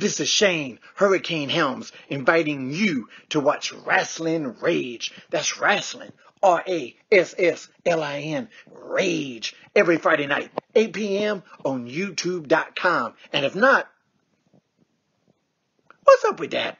This is Shane, Hurricane Helms, inviting you to watch Rasslin Rage. That's Rasslin, R-A-S-S-L-I-N, Rage, every Friday night, 8 p.m. on YouTube.com. And if not, what's up with that?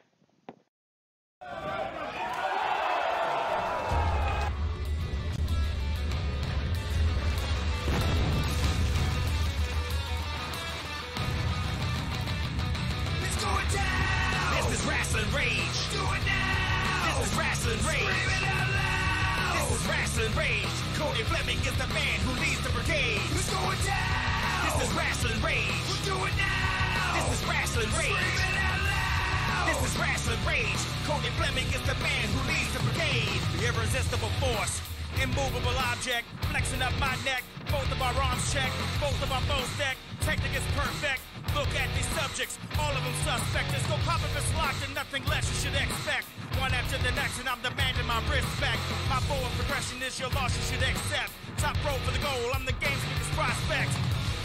Rasslin Rage. Do it now. This is Rasslin Rage. Scream it out loud. This is Rasslin Rage. Cody Fleming is the man who leads the brigade. Who's going down? This is Rasslin Rage. We'll do it now. This is Rasslin Rage. Scream it out loud. This is Rasslin Rage. Cody Fleming is the man who leads the brigade. The irresistible force. Immovable object. Flexing up my neck. Both of our arms check. Both of our bows deck. Technique is perfect. Look at these subjects, all of them suspect. Let's go pop if it's locked and nothing less you should expect. One after the next and I'm demanding my respect. My forward progression is your loss you should accept. Top row for the goal, I'm the game's biggest prospect.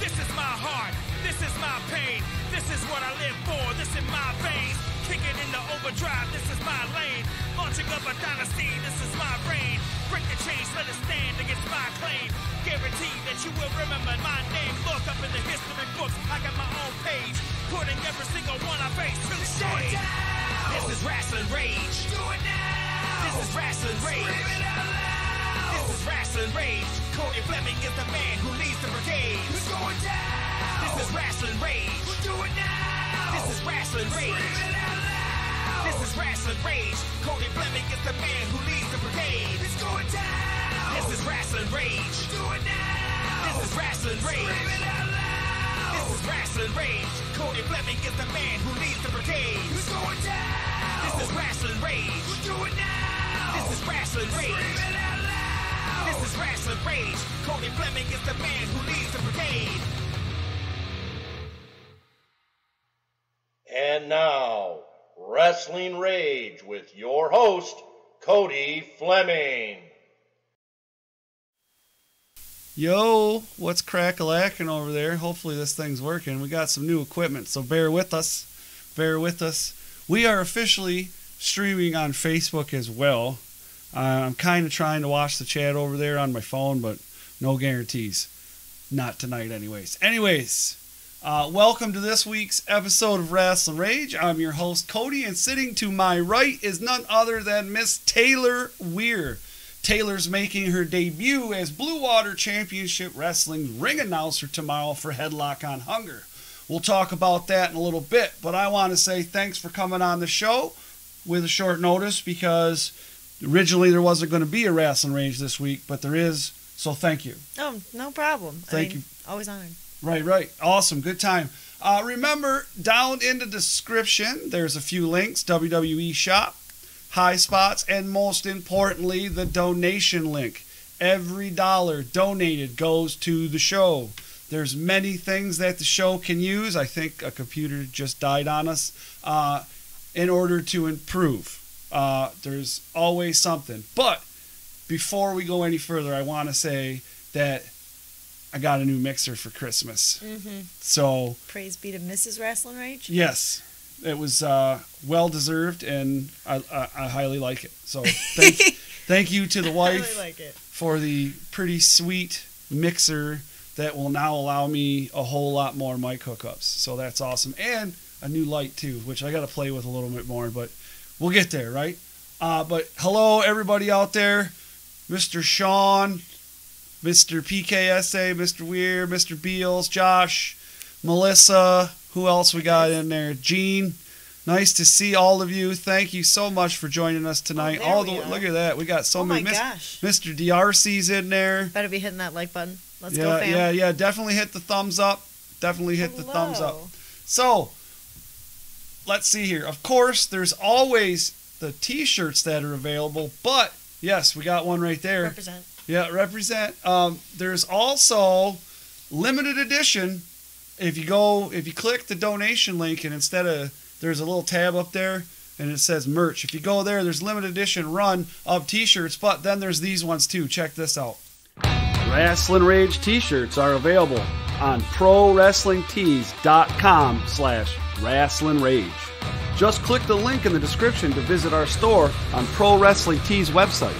This is my heart, this is my pain. This is what I live for, this is my veins. Kicking into overdrive, this is my lane. Launching up a dynasty, this is my reign. Break the chains, let it stand against my claim. Guarantee that you will remember my name. Look up in the history books, I got my own page. Putting every single one I face to shade. This is Rasslin Rage. Do it now. This is Rasslin Rage. Scream it out loud. This is Rasslin Rage. Cody Fleming is the man who leads the brigade. Who's going down? This is Rasslin Rage. We'll do it now. This is Rasslin Rage. Scream it out loud. This is Rasslin Rage. Cody Fleming is the man who leads the brigade. Who's going down? This is Rasslin Rage. We'll do it now. This is Rasslin Rage. Scream it out loud. This is Rasslin Rage. Cody Fleming is the man who leads the brigade. Who's going down? This is Rasslin Rage. We'll do it now. This is Rasslin Rage. Scream it out loud. This is Rasslin Rage. Cody Fleming is the man who leads the brigade. And now, Rasslin Rage with your host, Cody Fleming. Yo, what's crack-a-lackin' over there? Hopefully this thing's working. We got some new equipment, so bear with us. Bear with us. We are officially streaming on Facebook as well. I'm kind of trying to watch the chat over there on my phone, but no guarantees. Not tonight anyways. Welcome to this week's episode of Rasslin Rage. I'm your host, Cody, and sitting to my right is none other than Miss Taylor Weir. Taylor's making her debut as Blue Water Championship Wrestling ring announcer tomorrow for Headlock on Hunger. We'll talk about that in a little bit, but I want to say thanks for coming on the show with a short notice because originally there wasn't going to be a Rasslin Rage this week, but there is, so thank you. Oh, no problem. Thank you. Always honored. Right. Awesome. Good time. Remember, down in the description, there's a few links, WWE Shop, Highspots, and most importantly, the donation link. Every dollar donated goes to the show. There's many things that the show can use. I think a computer just died on us. In order to improve. There's always something. But before we go any further, I want to say that I got a new mixer for Christmas. Mm-hmm. So praise be to Mrs. Rasslin Rage. Yes. It was well-deserved, and I highly like it. So thank you to the wife for the pretty sweet mixer that will now allow me a whole lot more mic hookups. So that's awesome. And a new light, too, which I got to play with a little bit more, but we'll get there, right? But hello, everybody out there. Mr. Sean, Mr. PKSA, Mr. Weir, Mr. Beals, Josh, Melissa. Who else we got in there? Gene. Nice to see all of you. Thank you so much for joining us tonight. Look at that. We got so many. Gosh. Mr. DRC's in there. Better be hitting that like button. Let's go, fam. Yeah. Definitely hit the thumbs up. The thumbs up. So, let's see here. Of course, there's always the T-shirts that are available. But, yes, we got one right there. Represent. Yeah, represent. There's also limited edition. If you click the donation link and there's a little tab up there and it says merch. If you go there, there's limited edition run of T-shirts, but then there's these ones too. Check this out. Rasslin Rage T-shirts are available on ProWrestlingTees.com/ Rasslin Rage. Just click the link in the description to visit our store on Pro Wrestling Tees website.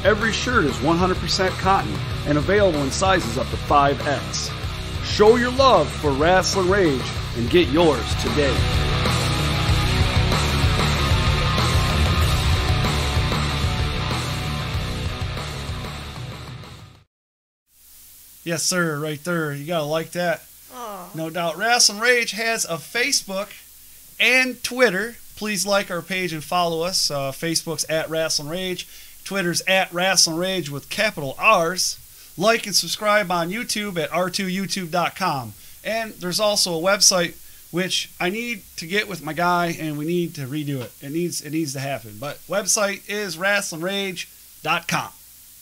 Every shirt is 100% cotton and available in sizes up to 5X. Show your love for Rasslin Rage and get yours today. Yes, sir, right there. You gotta like that. Oh. No doubt. Rasslin Rage has a Facebook and Twitter. Please like our page and follow us. Facebook's at Rasslin Rage. Twitter's at Rasslin Rage with capital R's. Like and subscribe on YouTube at r2youtube.com. And there's also a website which I need to get with my guy, and we need to redo it. It needs to happen. But website is wrestlingrage.com.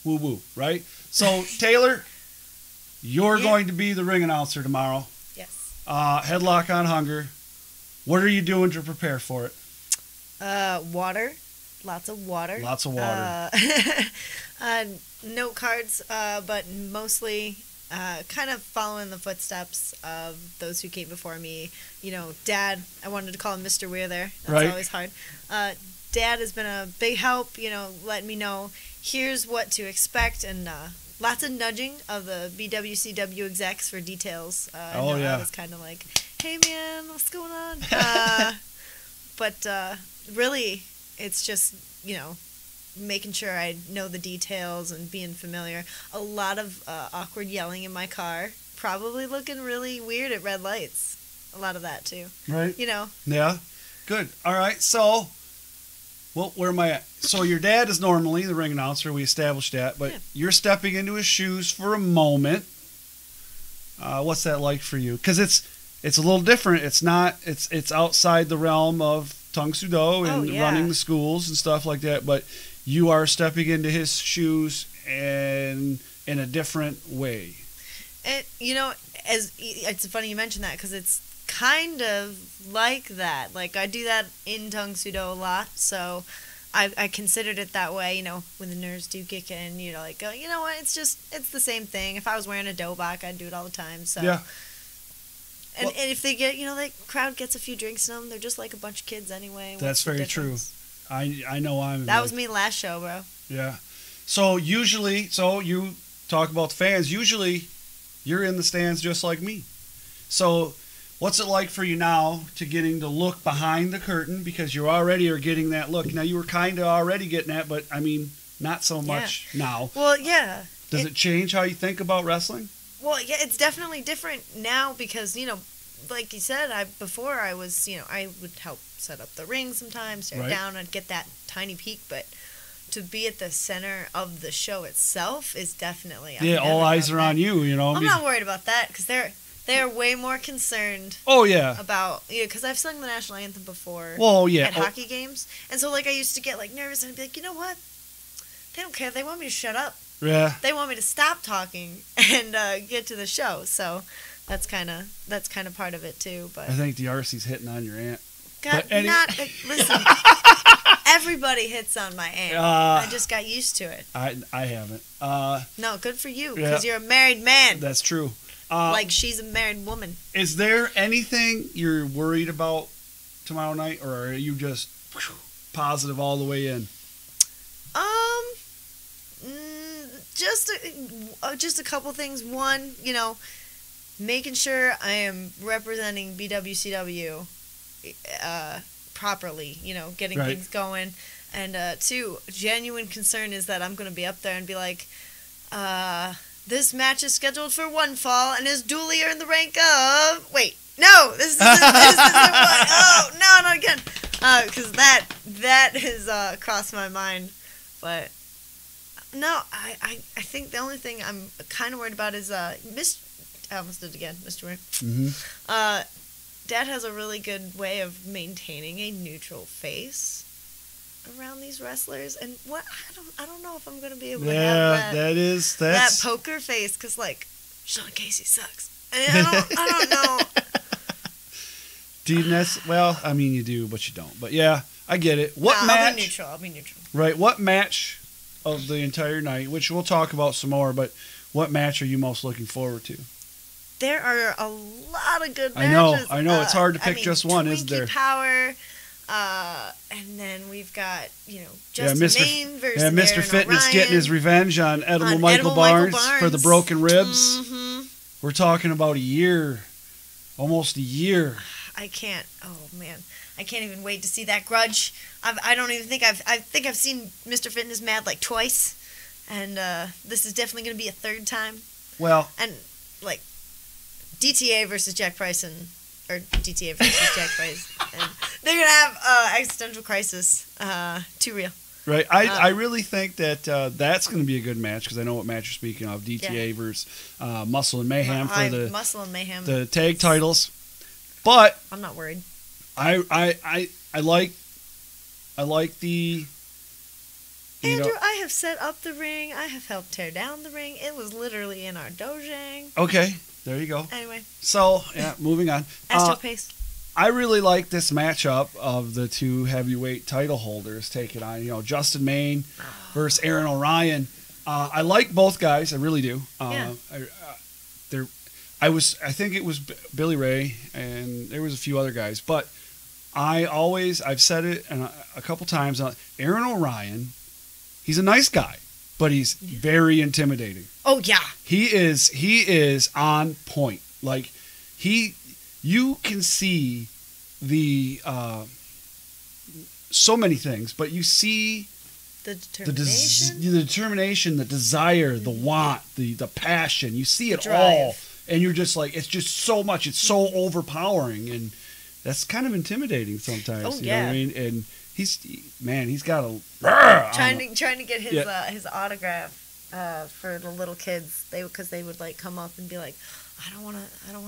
Woo woo, right? So Taylor, you're going to be the ring announcer tomorrow. Yes. Headlock on Hunger. What are you doing to prepare for it? Water. Lots of water. Lots of water. Note cards, but mostly kind of following the footsteps of those who came before me. You know, Dad, I wanted to call him Mr. Weir there. That's right. Always hard. Dad has been a big help, you know, letting me know here's what to expect, and lots of nudging of the BWCW execs for details. I was kind of like, hey man, what's going on? But really, it's just, you know, making sure I know the details and being familiar. A lot of awkward yelling in my car. Probably looking really weird at red lights. A lot of that too. Right. You know. Yeah. Good. All right. So, well, where am I at? So your dad is normally the ring announcer. We established that, but you're stepping into his shoes for a moment. What's that like for you? Because it's a little different. It's not. It's outside the realm of Tung Sudo and running the schools and stuff like that. But you are stepping into his shoes and in a different way. And you know, it's funny you mention that, because it's kind of like that. Like I do that in Tung Sudo a lot, so I considered it that way. You know, when the nerves do kick in, you know, like you know what? It's the same thing. If I was wearing a dobak, I'd do it all the time. So yeah. And if they get, you know, the crowd gets a few drinks in them, they're just like a bunch of kids anyway. That's very true. I know That was me last show, bro. Yeah. So usually, you talk about the fans. Usually, you're in the stands just like me. So, what's it like for you now to getting to look behind the curtain, because you already are getting that look? Now you were kind of already getting that, but I mean, not so much now. Well, yeah. Does it change how you think about wrestling? Well, yeah, it's definitely different now because, you know, like you said, before I was, you know, I would help set up the ring sometimes, tear it down, I'd get that tiny peek, but to be at the center of the show itself is definitely... all eyes are on you, you know. I'm not worried about that, because they're way more concerned about, you know, because I've sung the national anthem before at hockey games, and so, like, I used to get, like, nervous, and I'd be like, you know what? They don't care. They want me to shut up. Yeah. They want me to stop talking and get to the show. So that's kind of part of it too. But I think the RC's hitting on your aunt. God, listen. Everybody hits on my aunt. I just got used to it. I haven't. No, good for you, because you're a married man. That's true. Like she's a married woman. Is there anything you're worried about tomorrow night, or are you just positive all the way in? Just a couple things. One, you know, making sure I am representing BWCW properly, you know, getting things going. And two, genuine concern is that I'm going to be up there and be like, this match is scheduled for one fall and is duly earned the rank of... Wait, no, this isn't one. Oh, no, not again. Because that has crossed my mind. But... No, I think the only thing I'm kind of worried about is I almost did it again, Mr. Weir. Mm-hmm. Dad has a really good way of maintaining a neutral face around these wrestlers, and I don't know if I'm gonna be able to have that poker face, because like Sean Casey sucks. I don't know. Do you well, I mean you do, but you don't. But yeah, I get it. What match? I'll be neutral. Right. What match of the entire night, which we'll talk about some more, but what match are you most looking forward to? there are a lot of good matches. I know. It's hard to pick just one, isn't there? Power, and then we've got, Justin Maine versus Mr. Aaron Fitness O'Ryan. getting his revenge on Edible Michael Barnes for the broken ribs. Mm-hmm. We're talking about a year, almost a year. I can't even wait to see that grudge. I don't even think I've seen Mr. Fitness mad like twice, and this is definitely going to be a third time. Well, and like DTA versus Jack Price or DTA versus Jack Price, and they're gonna have existential crisis. Too real. Right. I really think that that's going to be a good match because I know what match you're speaking of. DTA versus Muscle and Mayhem for the Muscle and Mayhem, the tag titles. But I'm not worried. I like the. Andrew, I have set up the ring. I have helped tear down the ring. It was literally in our dojang. Okay, there you go. Anyway. So, yeah, moving on. Astro Pace. I really like this matchup of the two heavyweight title holders taking on, Justin Maine versus Aaron O'Ryan. I like both guys. I really do. Yeah. I think it was Billy Ray, and there was a few other guys, but I've said it a couple times. Aaron O'Ryan, he's a nice guy, but he's very intimidating. Oh yeah, he is on point. Like you can see the so many things, but you see the determination, the determination, the desire, the want, the passion. You see it drive. all. And you're just like, it's just so much. It's so overpowering, and that's kind of intimidating sometimes. Oh, you know what I mean? And he's got a trying to get his autograph for the little kids. Because they would like come up and be like, I don't want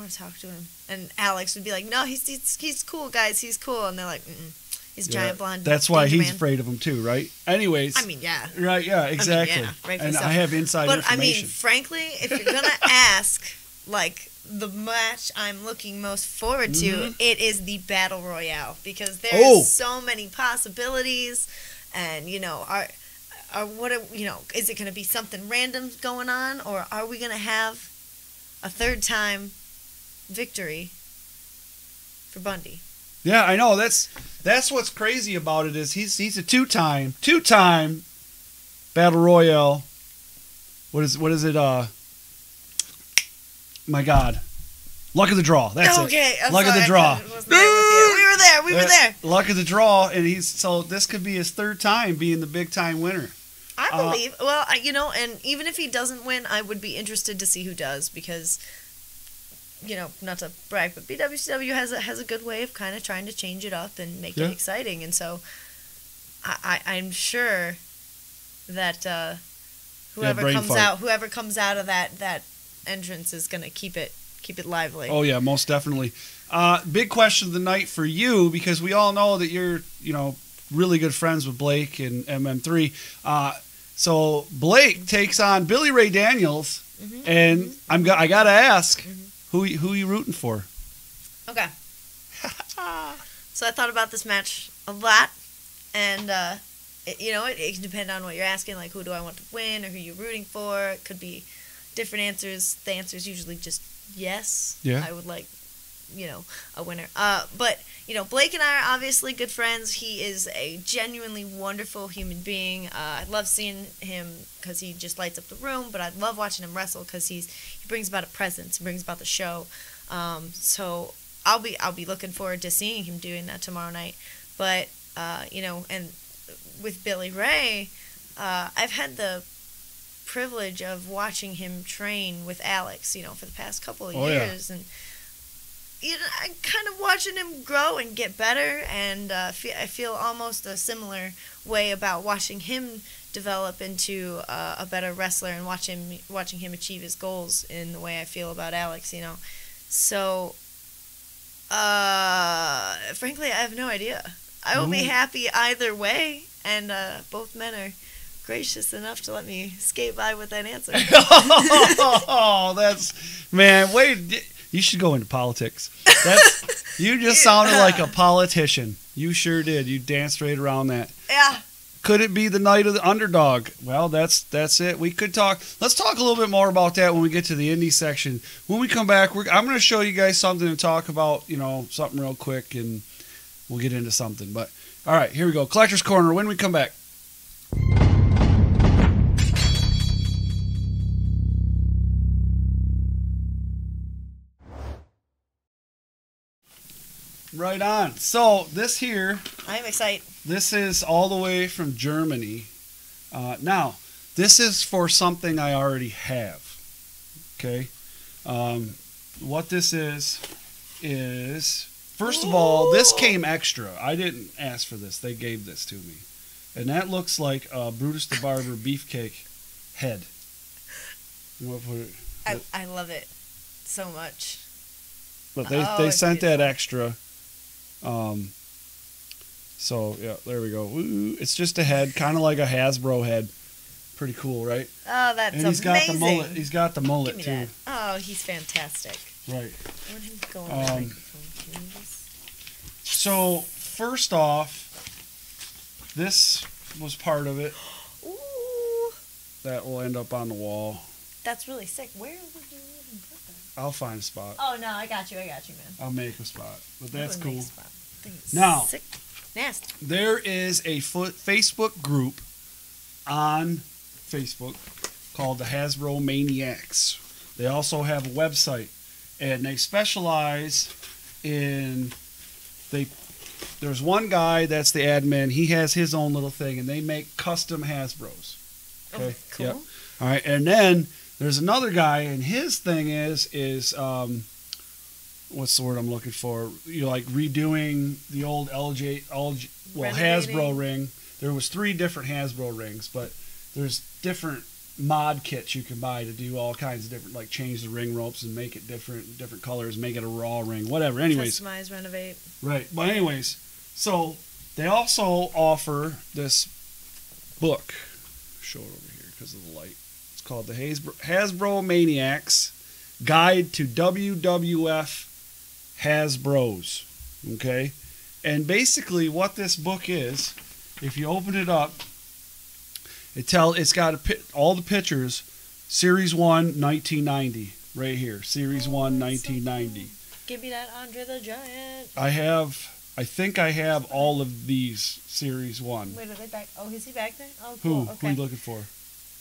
to talk to him. And Alex would be like, no, he's cool, guys. He's cool. And they're like, he's giant blonde. That's why he's man. afraid of him too, right? Anyways. I mean, yeah. Right? Yeah, exactly. And I have inside information. But I mean, frankly, if you're gonna ask. Like, the match I'm looking most forward to, it is the Battle Royale. Because there's so many possibilities. And, is it going to be something random going on? Or are we going to have a third time victory for Bundy? Yeah, I know. That's what's crazy about it is he's a two-time Battle Royale. What is it? My God. Luck of the draw. That's it. Okay. Luck of the draw. We were there. Luck of the draw, and so this could be his third time being the big time winner. I believe. Well, and even if he doesn't win, I would be interested to see who does because, not to brag, but BWCW has a good way of kind of trying to change it up and make it exciting, and so I'm sure that whoever comes out of that entrance is going to keep it lively. Oh yeah, most definitely. Big question of the night for you, because we all know that you're really good friends with Blake and MM3. So Blake takes on Billy Ray Daniels, and I gotta ask, who you rooting for? Okay. So I thought about this match a lot, and it can depend on what you're asking, like who do I want to win or who you're rooting for. It could be different answers. The answer is usually just yes. Yeah. I would like, a winner. But, Blake and I are obviously good friends. He is a genuinely wonderful human being. I love seeing him because he just lights up the room, but I love watching him wrestle because he brings about a presence. He brings about the show. So I'll be looking forward to seeing him doing that tomorrow night. But, and with Billy Ray, I've had the privilege of watching him train with Alex, for the past couple of years, and I'm kind of watching him grow and get better, and I feel almost a similar way about watching him develop into a better wrestler and watching him achieve his goals in the way I feel about Alex, So, frankly, I have no idea. I will be happy either way, and both men are gracious enough to let me skate by with that answer. You should go into politics. You just sounded like a politician. You sure did. You danced right around that. Yeah. Could it be the night of the underdog? Well, that's it. We could talk. Let's talk a little bit more about that when we get to the indie section. When we come back, I'm going to show you guys something and talk about, something real quick, and we'll get into something. But all right, here we go. Collector's Corner. When we come back. Right on. So this here, I'm excited. This is all the way from Germany. Now, this is for something I already have. Okay. What this is first of all, this came extra. I didn't ask for this. They gave this to me, and that looks like a Brutus the Barber beefcake head. I love it so much. But they sent that extra. So yeah, there we go. Ooh, it's just a head, kind of like a Hasbro head. Pretty cool, right? Oh, that's amazing. And he's got the mullet. He's got the mullet too. That. Oh, he's fantastic. Right. I want him to go on the microphone. So first off, this was part of it. Ooh. That will end up on the wall. That's really sick. Where would you even put that? I'll find a spot. Oh no, I got you, man. I'll make a spot, but that's cool. Now, sick. Nasty. There is a Facebook group on Facebook called the Hasbro Maniacs. They also have a website, and they specialize in there's one guy that's the admin. He has his own little thing, and they make custom Hasbros. Okay, oh, cool. Yep. All right, and then there's another guy, and his thing is what's the word I'm looking for? You're like redoing the old Hasbro ring. There was 3 different Hasbro rings, but there's different mod kits you can buy to do all kinds of different, like change the ring ropes and make it different colors, make it a raw ring, whatever. Anyways, customize, renovate. Right, but anyways, so they also offer this book. Show it over here because of the light. It's called the Hasbro Maniacs Guide to WWF Hasbros. Okay, and basically what this book is, if you open it up, it's got all the pictures. Series 1, 1990, right here. Series 1, 1990. Give me that Andre the Giant. I think I have all of these Series 1. Wait, are they back? Oh, is he back there? Oh, cool. Who? Okay. Who are you looking for?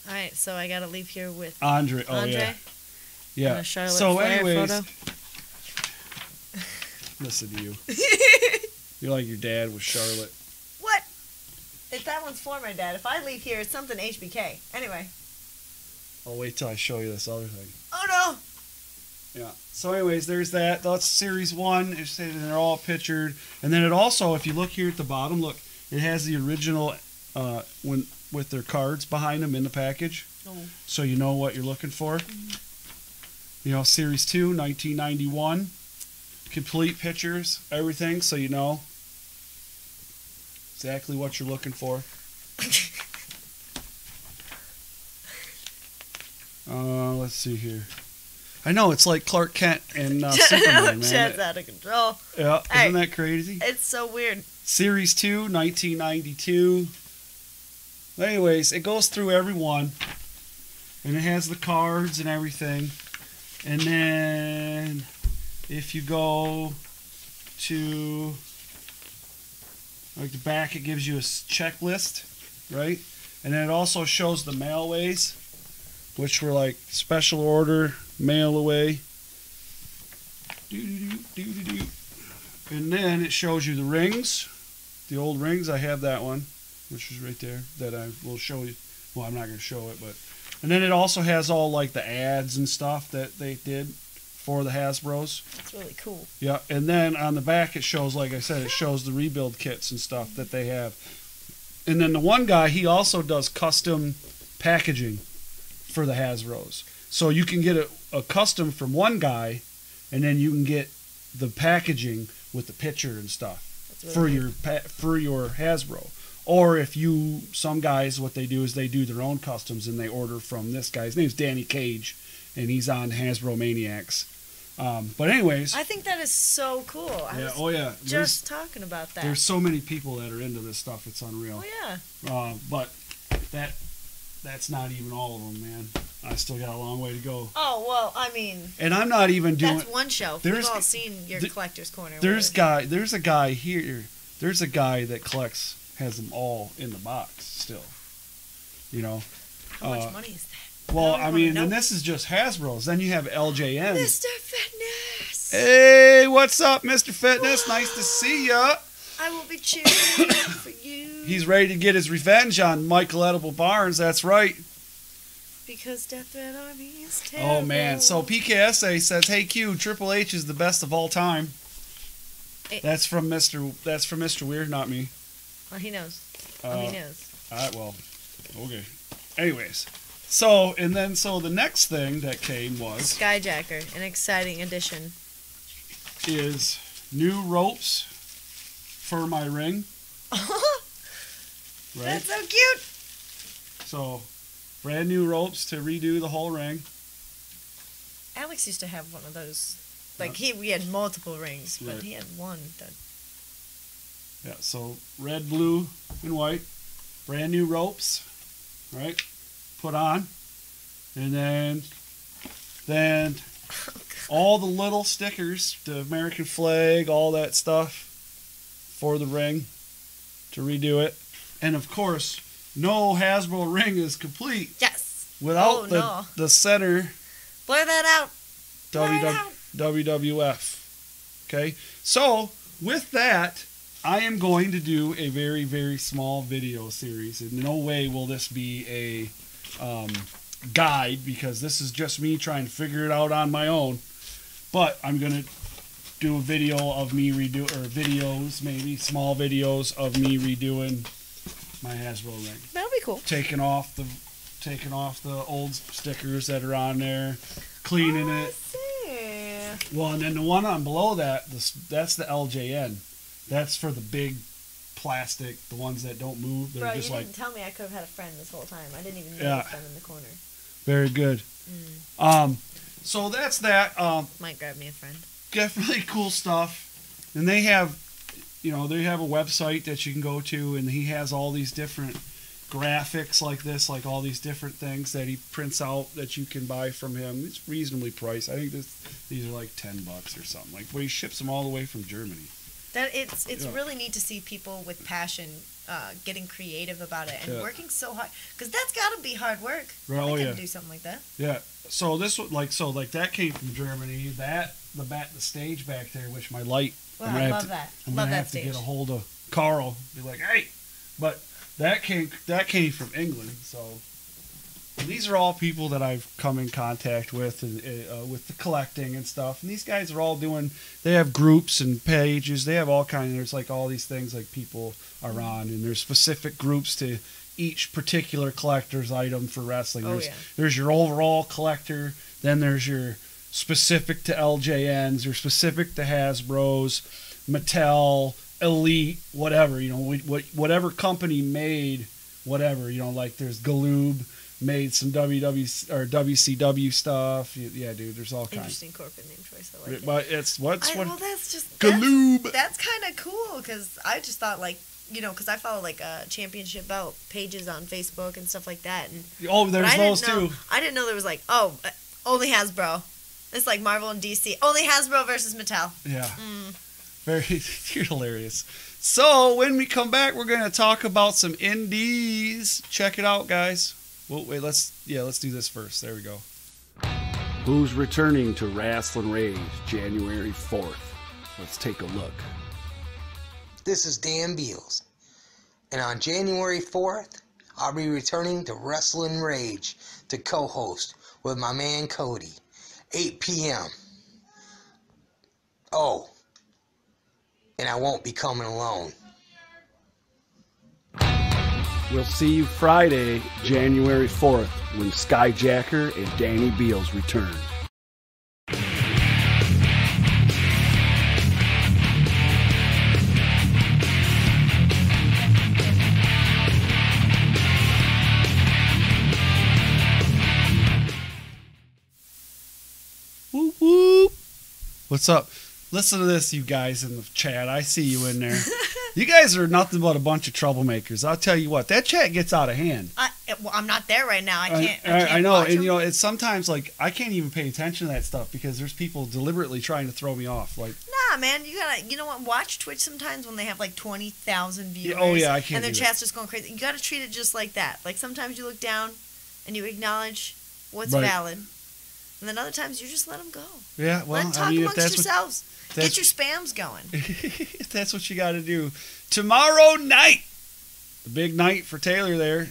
All right, so I gotta leave here with Andre. Oh, Andre. Yeah. Charlotte so, Flair anyways, photo. listen to you. You're like your dad with Charlotte. What? If that one's for my dad. If I leave here, it's something HBK. Anyway. I'll wait till I show you this other thing. Oh no. Yeah. So, anyways, there's that. That's Series 1. They're all pictured. And then it also, if you look here at the bottom, look, it has the original with their cards behind them in the package. Oh. So you know what you're looking for. Mm-hmm. Series 2, 1991. Complete pictures, everything, so you know exactly what you're looking for. Let's see here. I know, it's like Clark Kent and Superman, man. Chad's out of control. Yeah, isn't that crazy? It's so weird. Series 2, 1992. Anyways, it goes through every one, and it has the cards and everything. And then if you go to like the back, it gives you a checklist, right? And then it also shows the mailways, which were like special order, mail away. And then it shows you the rings, the old rings. I have that one, which is right there, that I will show you. Well, I'm not going to show it, but. And then it also has all like the ads and stuff that they did for the Hasbros. That's really cool. Yeah, and then on the back it shows, like I said, it shows the rebuild kits and stuff that they have. And then the one guy, he also does custom packaging for the Hasbros. So you can get a custom from one guy, and then you can get the packaging with the picture and stuff really for your Hasbro. Or if some guys, what they do is they do their own customs and they order from this guy. His name's Danny Cage, and he's on Hasbro Maniacs. But anyways. I think that is so cool. Just talking about that. There's so many people that are into this stuff. It's unreal. Oh, yeah. But that's not even all of them, man. I still got a long way to go. Oh, well, I mean... And I'm not even doing... That's one shelf. We've all seen your collector's corner. There's a guy here. There's a guy that has them all in the box still. You know? How much money is that? Well, I mean, and this is just Hasbro's. Then you have LJN. Mr. Fitness! Hey, what's up, Mr. Fitness? Nice to see ya. I will be cheering for you. He's ready to get his revenge on Michael Edible Barnes. That's right. Because Death Threat Army is terrible. Oh, man. So PKSA says, hey, Q, Triple H is the best of all time. That's from Mr. Weir, not me. Well, he knows. He knows. All right, well, okay. Anyways. So the next thing that came was... Skyjacker, an exciting addition. Is new ropes for my ring. Right? That's so cute. So, brand new ropes to redo the whole ring. Alex used to have one of those. Like, we had multiple rings, but right. he had one that... Yeah, so red, blue, and white. Brand new ropes, right? Put on. And then all the little stickers, the American flag, all that stuff for the ring to redo it. And, of course, no Hasbro ring is complete. Yes. Without the center. Blur that out. WWF. Okay? So, with that, I am going to do a very, very small video series. In no way will this be a guide, because this is just me trying to figure it out on my own. But I'm going to do a video of me videos, maybe small videos of me redoing my Hasbro ring. That'll be cool. Taking off the old stickers that are on there, cleaning it. Well, and then the one on below that, that's the LJN. That's for the big plastic, the ones that don't move. They're just you like... didn't tell me I could have had a friend this whole time. I didn't even notice them in the corner. Very good. So that's that. Might grab me a friend. Definitely cool stuff. And they have a website that you can go to, and he has all these different graphics like this, like all these different things that he prints out that you can buy from him. It's reasonably priced. I think these are like $10 or something. Like, but he ships them all the way from Germany. It's really neat to see people with passion getting creative about it and working so hard, because that's got to be hard work. Right, I couldn't do something like that. Yeah. So this like that came from Germany. The stage back there, which my light. Well, I love that. I'm gonna have to get a hold of Carl. Be like, hey, but that came from England. So these are all people that I've come in contact with with the collecting and stuff. And these guys are all they have groups and pages. They have all kinds. There's like all these things like people are on, and there's specific groups to each particular collector's item for wrestling. There's your overall collector. Then there's your specific to LJNs or specific to Hasbro's, Mattel, Elite, whatever. Whatever company made whatever. Like there's Galoob made some WCW stuff. Yeah, dude, there's all kinds. Interesting corporate name choice. I like it. But it's that's just Galoob. That's kind of cool, because I just thought because I follow championship belt pages on Facebook and stuff like that. And there's those too. I didn't know there was only Hasbro. It's like Marvel and DC. Only Hasbro versus Mattel. Yeah. You're hilarious. So when we come back, we're going to talk about some indies. Check it out, guys. Well, wait, let's do this first. There we go. Who's returning to Rasslin Rage January 4th? Let's take a look. This is Dan Beals, and on January 4th, I'll be returning to Rasslin Rage to co-host with my man Cody, 8 p.m. Oh, and I won't be coming alone. We'll see you Friday, January 4th, when Skyjacker and Danny Beals return. Whoop whoop. What's up? Listen to this, you guys in the chat. I see you in there. You guys are nothing but a bunch of troublemakers. I'll tell you what, that chat gets out of hand. I'm not there right now. I can't I know, watch and them. you know, it's sometimes like I can't even pay attention to that stuff because there's people deliberately trying to throw me off. Like, nah, man, you know what? Watch Twitch sometimes when they have like 20,000 viewers. Oh yeah, I can't. And their chat's just going crazy. You got to treat it just like that. Like sometimes you look down and you acknowledge what's valid, and then other times you just let them go. Yeah, well, talk amongst yourselves. Get your spams going. If that's what you got to do. Tomorrow night, the big night for Taylor there.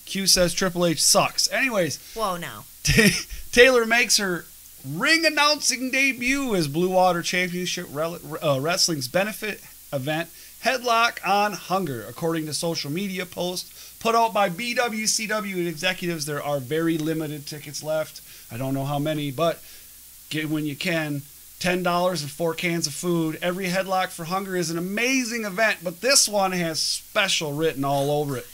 Q says Triple H sucks. Anyways. Whoa, now. Taylor makes her ring announcing debut as Blue Water Championship Wrestling's benefit event, Headlock on Hunger. According to social media posts put out by BWCW executives, there are very limited tickets left. I don't know how many, but get when you can. $10 and 4 cans of food. Every Headlock for Hunger is an amazing event, but this one has special written all over it.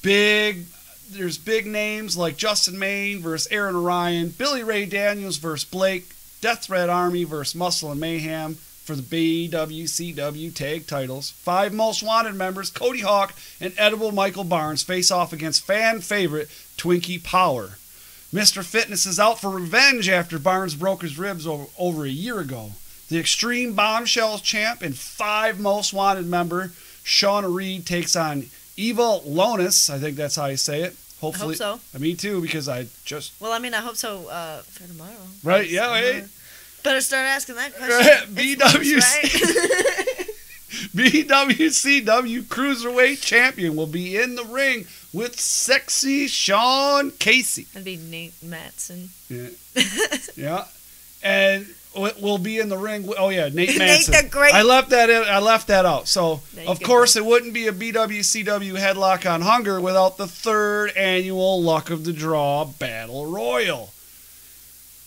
There's big names like Justin Maine versus Aaron Orion, Billy Ray Daniels versus Blake, Death Threat Army versus Muscle and Mayhem for the BWCW tag titles. 5 Most Wanted members, Cody Hawk and Edible Michael Barnes, face off against fan favorite Twinkie Power. Mr. Fitness is out for revenge after Barnes broke his ribs over a year ago. The Extreme Bombshells champ and 5 Most Wanted member Shauna Reed takes on Eva Lonis. I think that's how you say it. Hopefully, I hope so. Me too, because I just... Well, I mean, I hope so for tomorrow. Right, yeah, hey. Better start asking that question. BWCW Cruiserweight Champion will be in the ring with sexy Sean Casey. That'd be Nate Matson. Yeah. Yeah. And will be in the ring. Nate Matson. Nate the Great. I left that out. So, of course, it wouldn't be a BWCW Headlock on Hunger without the 3rd annual Luck of the Draw Battle Royal.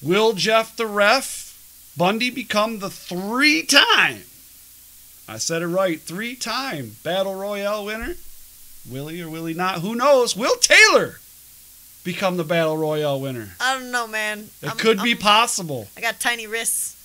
Will Jeff the Ref Bundy become the 3-time, I said it right, 3-time Battle Royale winner? Will he or will he not? Who knows? Will Taylor become the Battle Royale winner? I don't know, man. It could be possible. I got tiny wrists.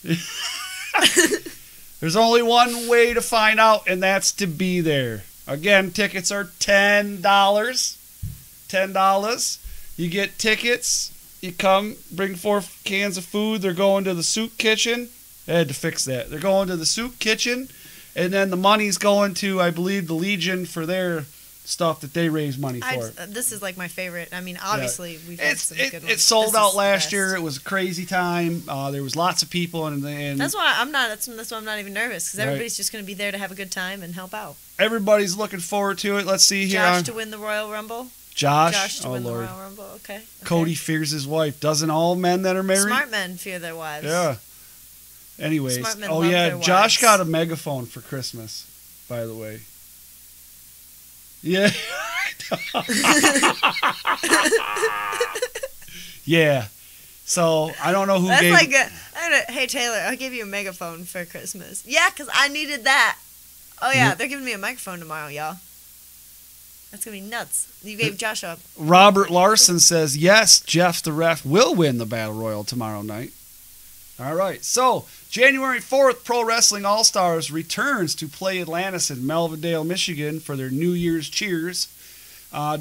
There's only one way to find out, and that's to be there. Again, tickets are $10. $10. You get tickets. You come, bring 4 cans of food. They're going to the soup kitchen. I had to fix that. They're going to the soup kitchen, and then the money's going to, I believe, the Legion for their stuff that they raise money for. This is like my favorite. I mean, obviously, we've had some good ones. It sold out last year. It was a crazy time. There was lots of people, and that's why I'm not. That's why I'm not even nervous, because everybody's just going to be there to have a good time and help out. Everybody's looking forward to it. Let's see here. Josh to win the Royal Rumble. Josh to win the Royal Rumble. Okay. Cody fears his wife. Doesn't all men that are married? Smart men fear their wives. Yeah. Anyways. Smart men love their wives. Josh got a megaphone for Christmas, by the way. Yeah. Yeah. So, I don't know who That's gave... like hey, Taylor, I'll give you a megaphone for Christmas. Yeah, because I needed that. Oh, yeah, they're giving me a microphone tomorrow, y'all. That's going to be nuts. You gave Josh up. Robert Larson says, yes, Jeff the Ref will win the Battle Royal tomorrow night. All right. So, January 4th, Pro Wrestling All-Stars returns to Play Atlantis in Melvindale, Michigan for their New Year's Cheers.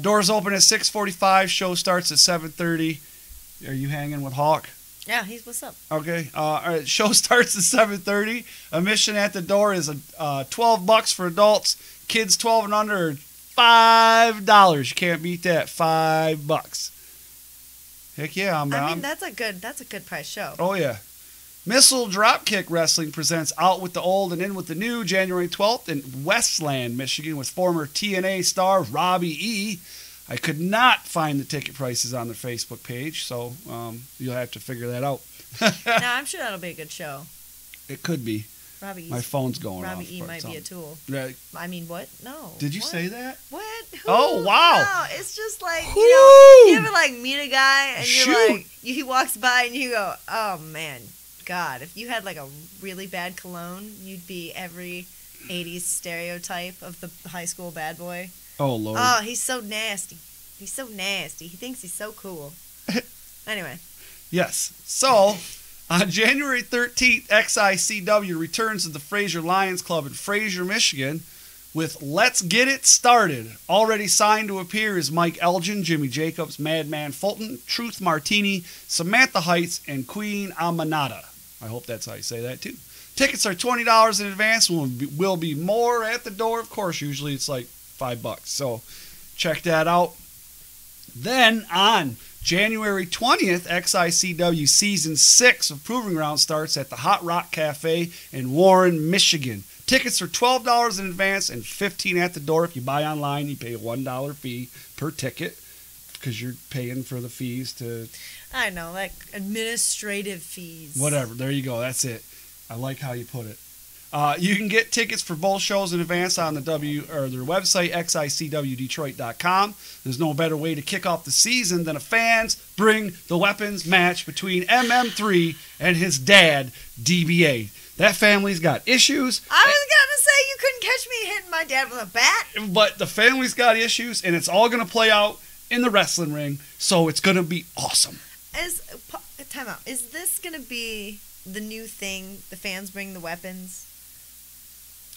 Doors open at 6:45. Show starts at 7:30. Are you hanging with Hawk? Yeah, what's up? Okay. All right. Show starts at 7:30. Admission at the door is $12 for adults. Kids 12 and under, $5. You can't beat that. $5. Heck yeah, I'm down. I mean, that's a good price show. Oh yeah. Missile Dropkick Wrestling presents Out with the Old and In with the New January 12th in Westland, Michigan with former TNA star Robbie E. I could not find the ticket prices on their Facebook page, so you'll have to figure that out. No, I'm sure that'll be a good show. It could be. My phone's going off. Robbie E might be a tool. Right. I mean, what? No. Did you say that? What? Who? Oh, wow. No, it's just like, Woo! you ever like meet a guy and Shoot. you're like, he walks by and you go, oh man, God, if you had like a really bad cologne, you'd be every 80s stereotype of the high school bad boy. Oh, Lord. Oh, he's so nasty. He thinks he's so cool. Anyway. Yes. So, On January 13th, XICW returns to the Fraser Lions Club in Fraser, Michigan with Let's Get It Started. Already signed to appear is Mike Elgin, Jimmy Jacobs, Madman Fulton, Truth Martini, Samantha Heights, and Queen Amanada. I hope that's how you say that too. Tickets are $20 in advance. Will be more at the door, of course. Usually it's like $5. So check that out. Then on January 20th, XICW Season 6 of Proving Ground starts at the Hot Rock Cafe in Warren, Michigan. Tickets are $12 in advance and $15 at the door. If you buy online, you pay a $1 fee per ticket because you're paying for the fees to... I know, like administrative fees. Whatever. There you go. That's it. I like how you put it. You can get tickets for both shows in advance on their website, xicwdetroit.com. There's no better way to kick off the season than a Fans Bring the Weapons match between MM3 and his dad, DBA. That family's got issues. I was going to say you couldn't catch me hitting my dad with a bat. But the family's got issues, and it's all going to play out in the wrestling ring, so it's going to be awesome. Time out. Is this going to be the new thing, the Fans Bring the Weapons?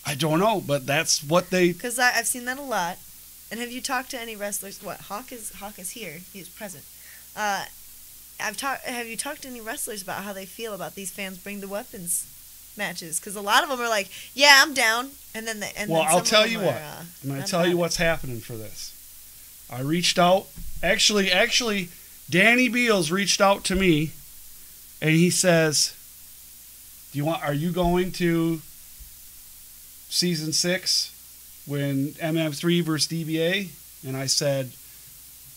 I don't know, but that's what they... Because I've seen that a lot. And have you talked to any wrestlers? What, Hawk is here. He is present. Have you talked to any wrestlers about how they feel about these Fans Bring the Weapons matches? Because a lot of them are like, yeah, I'm down. And then I'll tell you what. I'm going to tell you what's happening for this. I reached out. Actually, Danny Beals reached out to me, and he says, are you going to Season 6 when MM3 versus DBA? And I said,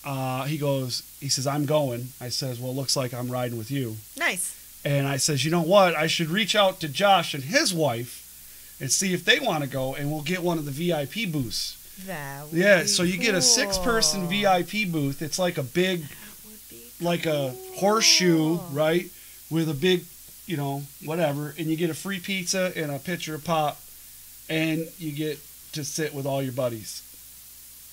he says, I'm going. I says, well, it looks like I'm riding with you. Nice. And I says, you know what? I should reach out to Josh and his wife and see if they want to go, and we'll get one of the VIP booths. That would be so you get a 6-person VIP booth. It's like a big, like a horseshoe, right? With a big, whatever. And you get a free pizza and a pitcher of pop. And you get to sit with all your buddies.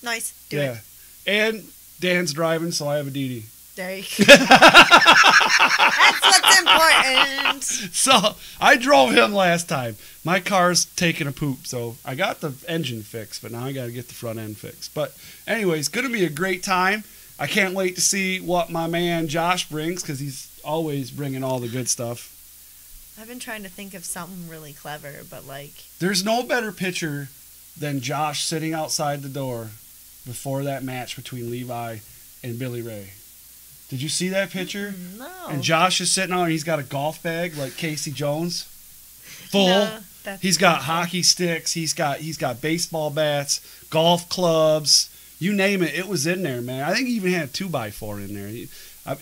Nice. Do it. And Dan's driving, so I have a DD. There you go. That's what's important. So I drove him last time. My car's taking a poop, so I got the engine fixed, but now I got to get the front end fixed. But anyways, going to be a great time. I can't wait to see what my man Josh brings because he's always bringing all the good stuff. I've been trying to think of something really clever, but there's no better picture than Josh sitting outside the door before that match between Levi and Billy Ray. Did you see that picture? No. And Josh is sitting on, and he's got a golf bag like Casey Jones, full. No, he's got hockey sticks. He's got baseball bats, golf clubs. You name it, it was in there, man. I think he even had a 2x4 in there.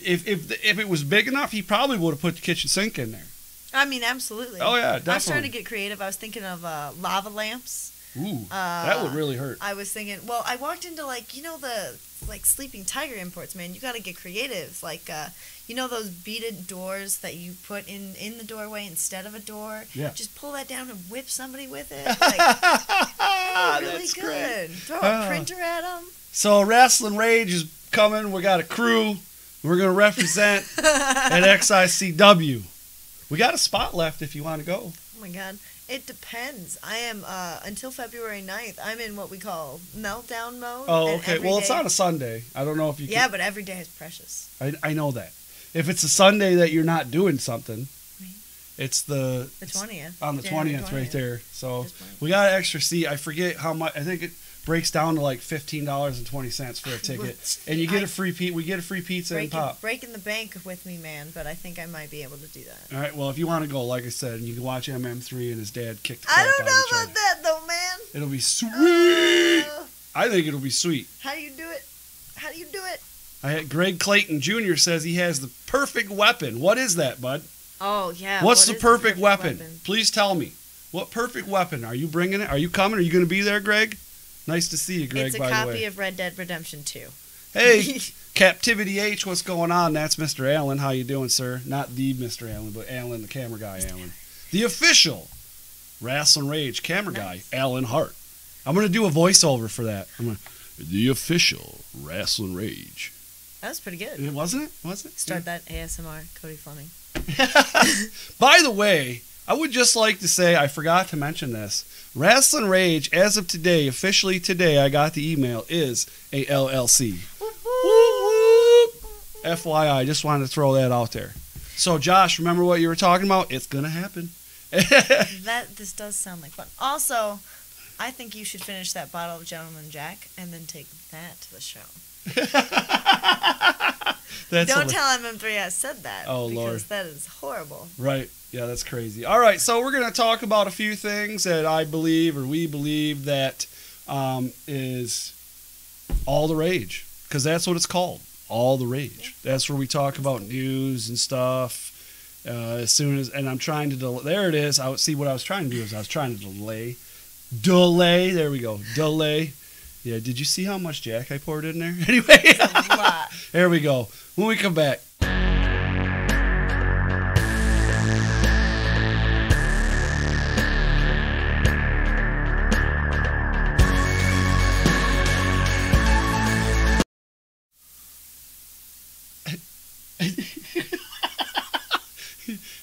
If it was big enough, he probably would have put the kitchen sink in there. I mean, absolutely. Oh, yeah, definitely. I was trying to get creative. I was thinking of lava lamps. Ooh, that would really hurt. I was thinking, well, I walked into, the Sleeping Tiger imports, man. You got to get creative. Those beaded doors that you put in the doorway instead of a door? Yeah. Just pull that down and whip somebody with it. Really That's good. great. Throw a printer at them. So, Rasslin Rage is coming. We got a crew. We're going to represent at XICW. We got a spot left if you want to go. Oh, my God. It depends. I am, until February 9th, I'm in what we call meltdown mode. Oh, okay. Well, it's on a Sunday. I don't know if you can. Yeah, but every day is precious. I know that. If it's a Sunday that you're not doing something, it's the 20th. On the 20th right there. So we got an extra seat. I forget how much. I think it breaks down to like $15.20 for a ticket, and you get a free we get a free pizza and pop. Breaking the bank with me, man, but I think I might be able to do that. All right, well, if you want to go, like I said, and you can watch MM3 and his dad kick the crap I don't out know of each about other. that though, man. It'll be sweet. I think it'll be sweet. How do you do it? How do you do it? Greg Clayton Jr. says he has the perfect weapon. What is that, bud? Oh yeah. What's the perfect weapon? Please tell me. What perfect weapon? Are you bringing it? Are you coming? Are you going to be there, Greg? Nice to see you, Greg, it's a by the way. copy of Red Dead Redemption 2. Hey, Captivity H, what's going on? That's Mr. Allen. How you doing, sir? Not the Mr. Allen, but Allen, the camera guy, Allen. The official Rasslin Rage camera guy, Allen Hart. I'm going to do a voiceover for that. The official Rasslin Rage. That was pretty good. Wasn't it? Was it? Start that ASMR, Cody Fleming. By the way, I would just like to say, I forgot to mention this. Rasslin Rage, as of today, officially today, I got the email, is a LLC. Whoop, whoop. FYI, just wanted to throw that out there. So, Josh, remember what you were talking about? It's going to happen. This does sound like fun. Also, I think you should finish that bottle of Gentleman Jack and then take that to the show. Don't tell MM3 I said that. Oh, because Lord. That is horrible. Right. Yeah, that's crazy. All right, so we're going to talk about a few things that I believe, or we believe, that is all the rage. Because that's what it's called, all the rage. Yeah. That's where we talk about news and stuff. As soon as, and I'm trying to, there it is. See, what I was trying to do is I was trying to delay. There we go. Delay. Yeah, did you see how much Jack I poured in there? Anyway. That's a lot. There we go. When we come back.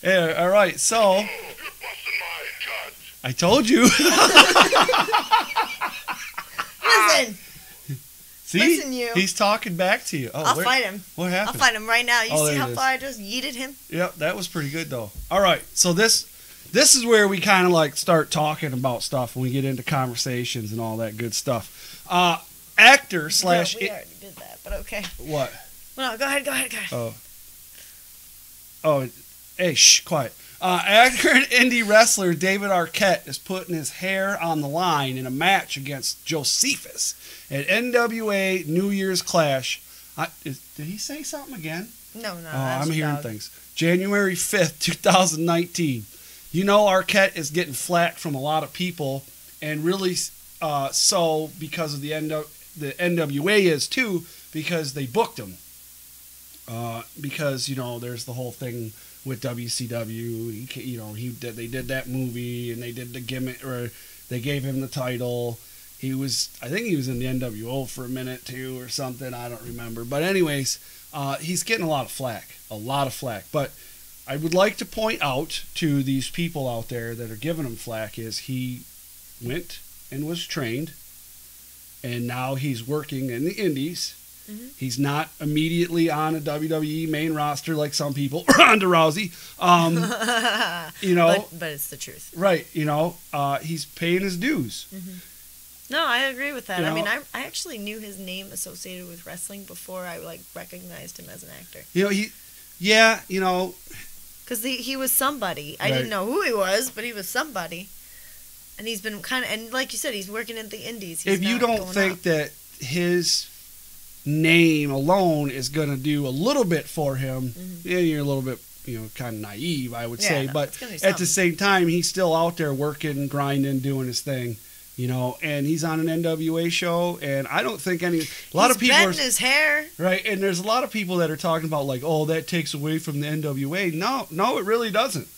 Yeah, all right, so I told you. Listen. See? Listen, you. He's talking back to you. Oh, I'll fight him. What happened? I'll fight him right now. You see how it far I just yeeted him? Yep, that was pretty good though. All right, so this is where we kind of like start talking about stuff when we get into conversations and all that good stuff. Actor slash. No, we already did that, but okay. What? No, go ahead. Oh, hey, shh, quiet. Actor and indie wrestler David Arquette is putting his hair on the line in a match against Josephus at NWA New Year's Clash. Did he say something again? No. I'm hearing things. January 5th, 2019. You know, Arquette is getting flack from a lot of people, and really so because of the NWA is too, because they booked him. Because, you know, there's the whole thing with WCW. They did that movie, and they did the gimmick, or they gave him the title. I think he was in the NWO for a minute too, or something. I don't remember. But anyways, he's getting a lot of flack. But I would like to point out to these people out there that are giving him flack is he went and was trained, and now he's working in the indies. Mm-hmm. He's not immediately on a WWE main roster like some people. Ronda Rousey. You know. But it's the truth. Right. You know, he's paying his dues. Mm-hmm. No, I agree with that. You know, I mean, I actually knew his name associated with wrestling before I recognized him as an actor. You know, because he was somebody. I Right. didn't know who he was, but he was somebody. And he's been and like you said, he's working in the indies. If you don't think that his name alone is going to do a little bit for him, yeah, you're a little bit, kind of naive, I would say. But at the same time, he's still out there working, grinding, doing his thing, and he's on an NWA show, and I don't think a lot of people are his hair. Right, and there's a lot of people that are talking about like, oh, that takes away from the NWA. No, it really doesn't.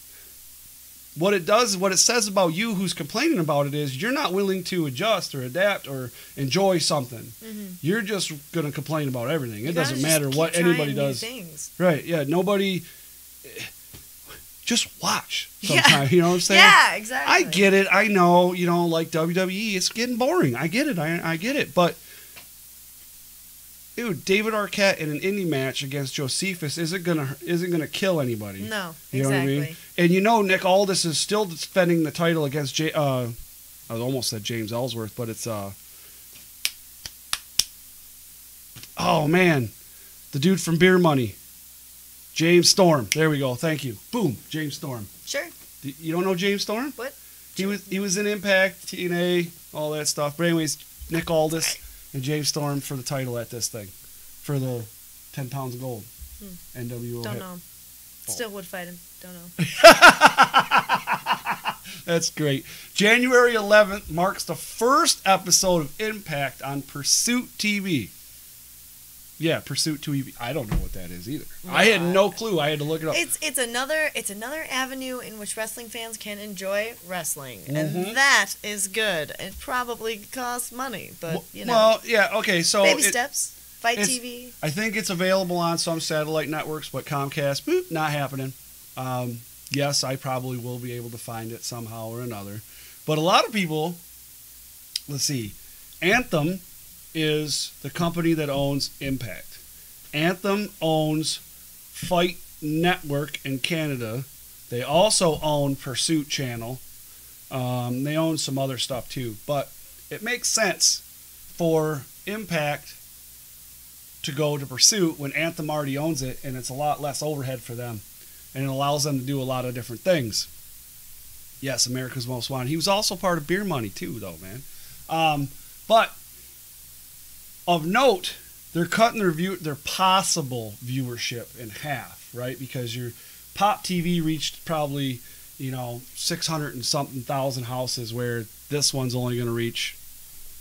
What it does, what it says about you who's complaining about it is you're not willing to adjust or adapt or enjoy something. Mm-hmm. You're just going to complain about everything. It doesn't matter what anybody does. Right, yeah, nobody... Just watch sometimes, you know what I'm saying? Yeah, exactly. I get it. I know, like WWE, it's getting boring. I get it. I get it. But, dude, David Arquette in an indie match against Josephus isn't gonna kill anybody. No, you know exactly. What I mean? And Nick Aldis is still defending the title against I almost said James Ellsworth, but it's oh man, the dude from Beer Money. James Storm. There we go. Thank you. Boom. James Storm. Sure. You don't know James Storm? What? He was in Impact, TNA, all that stuff. But anyways, Nick Aldis and James Storm for the title at this thing. For the 10 pounds of gold. NWO. Don't know. Still would fight him. Don't know. That's great. January 11th marks the first episode of Impact on Pursuit TV. Yeah, Pursuit TV. I don't know what that is either. Yeah. I had no clue. I had to look it up. It's another avenue in which wrestling fans can enjoy wrestling, and that is good. It probably costs money, but Well, yeah, okay. So baby steps. Fight TV. I think it's available on some satellite networks, but Comcast, not happening. Yes, I probably will be able to find it somehow or another. But a lot of people, let's see, Anthem is the company that owns Impact. Anthem owns Fight Network in Canada. They also own Pursuit Channel. They own some other stuff too. But it makes sense for Impact to go to Pursuit when Anthem already owns it, and it's a lot less overhead for them. And it allows them to do a lot of different things. Yes, America's Most Wanted. He was also part of Beer Money too, though, man. But of note, they're cutting their possible viewership in half, right? Because your Pop TV reached probably 600 and something thousand houses, where this one's only going to reach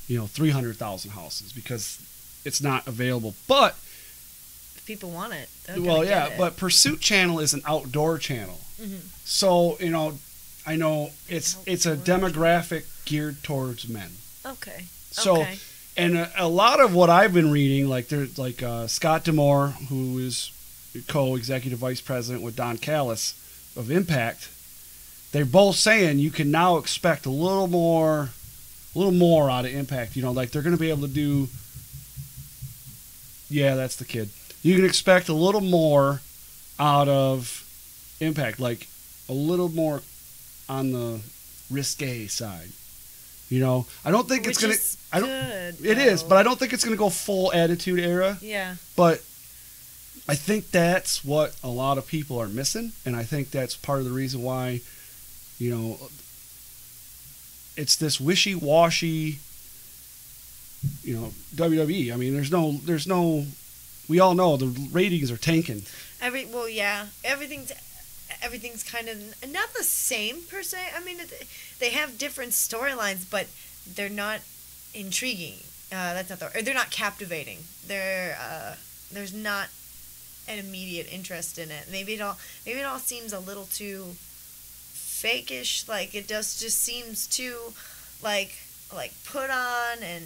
300,000 houses because it's not available. But if people want it, well, yeah, but Pursuit Channel is an outdoor channel, so I know it's a demographic geared towards men. Okay. So, and a lot of what I've been reading, like there's Scott D'Amore, who is co-executive vice president with Don Callis of Impact. They're both saying you can now expect a little more out of Impact. Like they're going to be able to do. Yeah, that's the kid. You can expect a little more out of Impact, like a little more on the risque side. I don't think it's gonna. It is, but I don't think it's gonna go full Attitude Era. Yeah. But I think that's what a lot of people are missing, and I think that's part of the reason why, it's this wishy-washy. WWE. I mean, there's no. We all know the ratings are tanking. Everything's kind of not the same per se. I mean, they have different storylines, but they're not intriguing. That's not or they're not captivating. There's not an immediate interest in it. Maybe it all seems a little too fake-ish. Like it just seems too like put on, and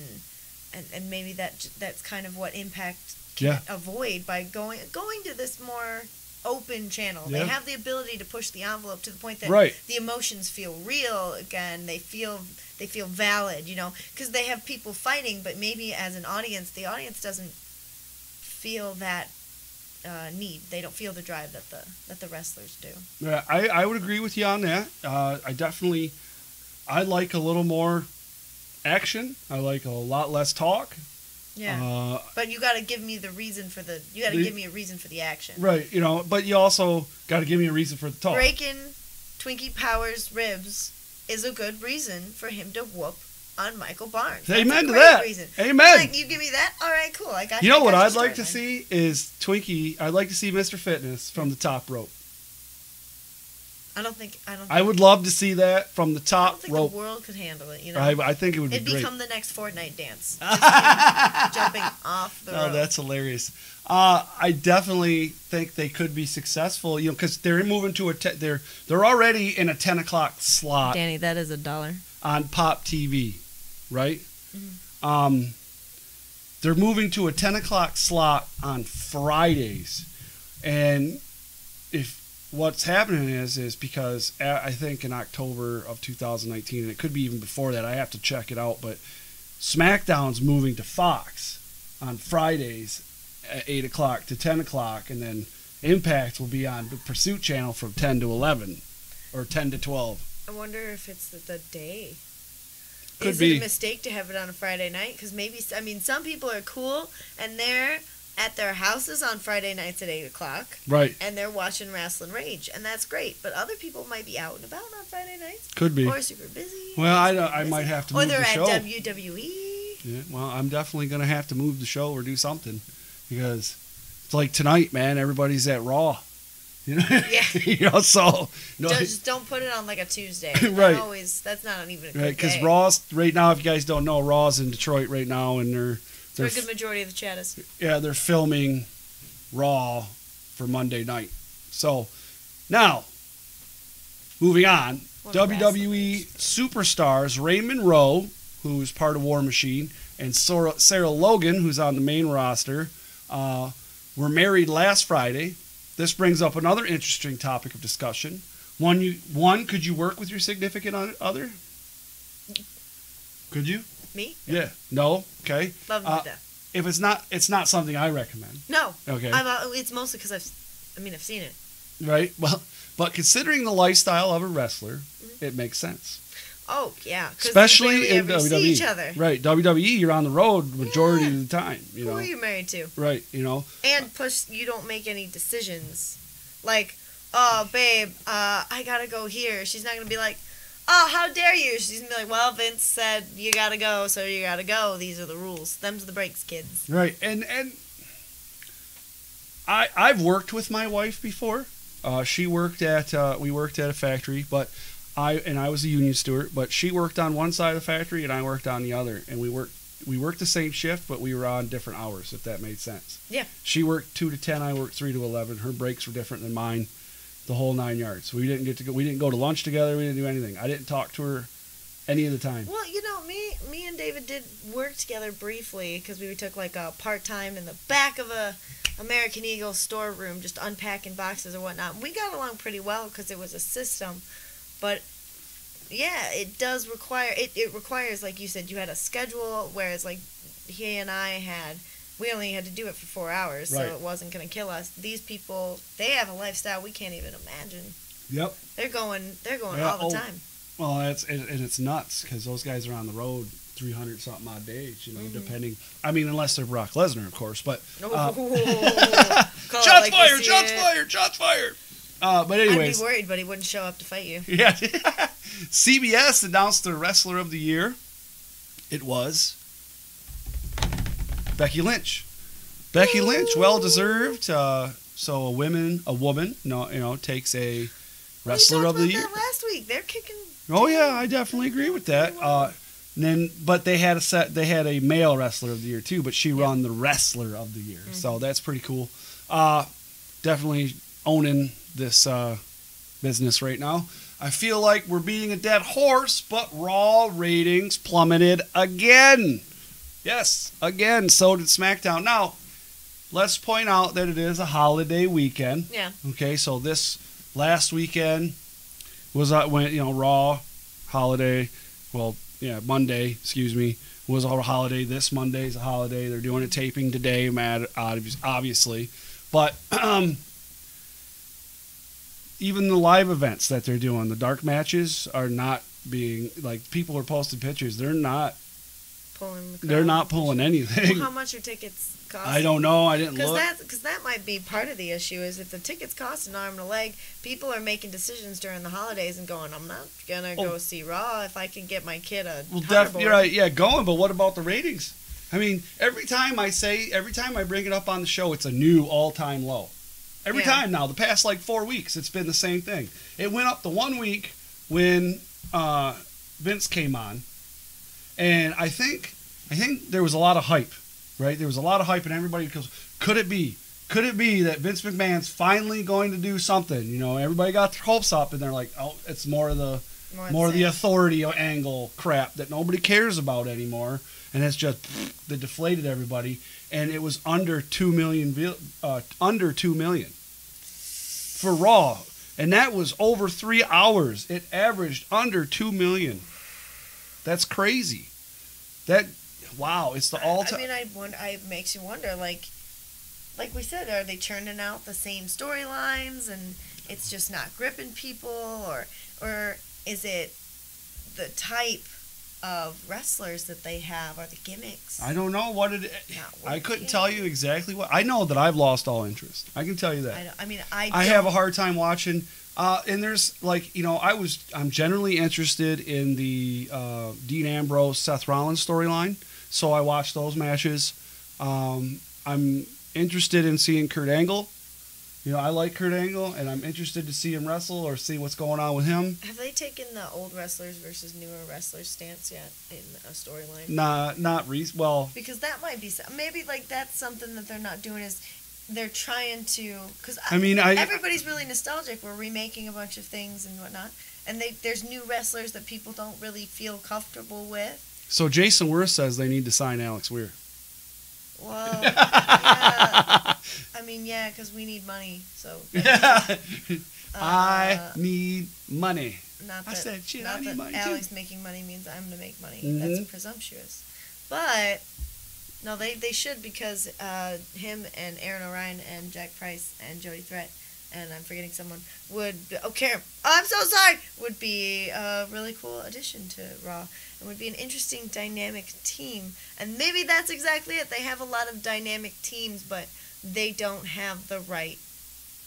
maybe that's kind of what Impact can avoid by going to this more open channel. Yeah. They have the ability to push the envelope to the point that the emotions feel real again. They feel valid, because they have people fighting, but maybe as an audience, the audience doesn't feel that need. They don't feel the drive that the wrestlers do. Yeah, I would agree with you on that. I like a little more action. I like a lot less talk. Yeah, but you got to give me the reason for give me a reason for the action. Right, but you also got to give me a reason for the talk. Breaking Twinkie Powers' ribs is a good reason for him to whoop on Michael Barnes. Amen to that. Reason. Amen. Like, you give me that? All right, cool. I got you. You know what I'd like to see is Twinkie. I'd like to see Mr. Fitness from the top rope. I would love to see that from the top rope. I don't think the world could handle it. I think it would be great. It'd become the next Fortnite dance. Jumping off the rope. Oh, that's hilarious. I definitely think they could be successful. Because they're moving to they're already in a 10 o'clock slot. Danny, that is $1 on Pop TV, right? Mm-hmm. They're moving to a 10 o'clock slot on Fridays, and what's happening is because I think in October of 2019, and it could be even before that, I have to check it out, but SmackDown's moving to Fox on Fridays at 8 o'clock to 10 o'clock, and then Impact will be on the Pursuit Channel from 10 to 11 or 10 to 12. I wonder if it's the day. Could be. Is it a mistake to have it on a Friday night? Because some people are cool, and they're at their houses on Friday nights at 8 o'clock. Right. And they're watching Rasslin Rage, and that's great. But other people might be out and about on Friday nights. Could be. Or super busy. Well, I might have to move the show. Or they're at WWE. Yeah, well, I'm definitely going to have to move the show or do something. Because it's like tonight, man, everybody's at Raw. Yeah. So just don't put it on like a Tuesday. Right. That's not even a good day. Because day. Raw's right now, if you guys don't know, Raw's in Detroit right now, and they're a good majority of the chat is. Yeah, they're filming Raw for Monday night. So now, moving on, WWE superstars Raymond Rowe, who's part of War Machine, and Sarah Logan, who's on the main roster, were married last Friday. this brings up another interesting topic of discussion. One, could you work with your significant other? Could you? Me? Yeah. No? Okay. Love them to death. If it's not something I recommend. No. Okay. It's mostly because I've seen it. Right. Well, but considering the lifestyle of a wrestler, it makes sense. Oh yeah. Especially in WWE. WWE. See each other. Right. WWE, you're on the road majority of the time. You Who know. are you married to? Right. You know. And plus, you don't make any decisions. Like, oh babe, I gotta go here. She's not gonna be like, oh, how dare you? She's gonna be like, well, Vince said you gotta go, so you gotta go. These are the rules. Them's the breaks, kids. Right, and I've worked with my wife before. We worked at a factory, but I was a union steward. But she worked on one side of the factory, and I worked on the other. And we worked the same shift, but we were on different hours, if that made sense. Yeah. She worked 2 to 10. I worked 3 to 11. Her breaks were different than mine. The whole 9 yards. We didn't go to lunch together. We didn't do anything. I didn't talk to her any of the time. Well, you know, me and David did work together briefly because we took like a part-time in the back of a American Eagle storeroom, just unpacking boxes or whatnot. We got along pretty well because it was a system, but yeah, it does require it requires, like you said, you had a schedule, whereas like he and I we only had to do it for 4 hours, right. So it wasn't going to kill us. These people, they have a lifestyle we can't even imagine. Yep. They're going Yeah, all the time. Well, it's nuts because those guys are on the road 300 something odd days, you know, depending. I mean, unless they're Brock Lesnar, of course. But shots fired. But anyways, I'd be worried, but he wouldn't show up to fight you. Yeah. CBS announced their Wrestler of the Year. It was Becky Lynch. Becky Lynch, well deserved. So a woman, takes a Wrestler of the Year. That last week, they're kicking. Oh yeah, I definitely agree with that. But they had a male Wrestler of the Year too, but she won the Wrestler of the Year, so that's pretty cool. Definitely owning this business right now. I feel like we're beating a dead horse, but Raw ratings plummeted again. Yes, again. So did SmackDown. Now, let's point out that it is a holiday weekend. Yeah. Okay, so this last weekend was Raw holiday. Well, yeah, Monday. Excuse me, was a holiday. This Monday's a holiday. They're doing a taping today, obviously, but even the live events that they're doing, the dark matches are not being like people are posting pictures. They're not pulling. They're not pulling anything. Well, how much are tickets costing? I don't know. I didn't look. Because that might be part of the issue is if the tickets cost an arm and a leg, people are making decisions during the holidays and going, I'm not gonna go see Raw if I can get my kid a. Well, definitely right. Yeah, going. But what about the ratings? I mean, every time I bring it up on the show, it's a new all-time low. Every time now, the past like 4 weeks, it's been the same thing. It went up the 1 week when Vince came on, and I think there was a lot of hype, right? There was a lot of hype, and everybody goes, could it be that Vince McMahon's finally going to do something? You know, everybody got their hopes up, and they're like, oh, it's more of the authority angle crap that nobody cares about anymore, and it's just that deflated everybody. And it was under 2 million for Raw, and that was over 3 hours. It averaged under 2 million. That's crazy. It's the all-time. I mean, it makes you wonder, like we said, are they churning out the same storylines and it's just not gripping people, or is it the type of wrestlers that they have, or the gimmicks? I don't know what it is. I couldn't tell you exactly what. I know that I've lost all interest. I can tell you that. I have a hard time watching. And there's I'm generally interested in the Dean Ambrose, Seth Rollins storyline, so I watch those matches. I'm interested in seeing Kurt Angle. I like Kurt Angle, and I'm interested to see him wrestle or see what's going on with him. Have they taken the old wrestlers versus newer wrestlers stance yet in a storyline? Not well. Because that might be maybe that's something that they're not doing is they're trying to. Because everybody's really nostalgic. We're remaking a bunch of things and whatnot, and there's new wrestlers that people don't really feel comfortable with. So Jason Weir says they need to sign Alex Weir. Well, yeah. I mean, yeah, because we need money. So. I need money. Not that, I said, shit, not I need that money Alex too. making money means I'm to make money. Mm-hmm. That's presumptuous. But no, they should, because him and Aaron Orion and Jack Price and Jody Threat, and I'm forgetting someone, I'm so sorry, would be a really cool addition to Raw, and would be an interesting dynamic team. And maybe that's exactly it. They have a lot of dynamic teams, but they don't have the right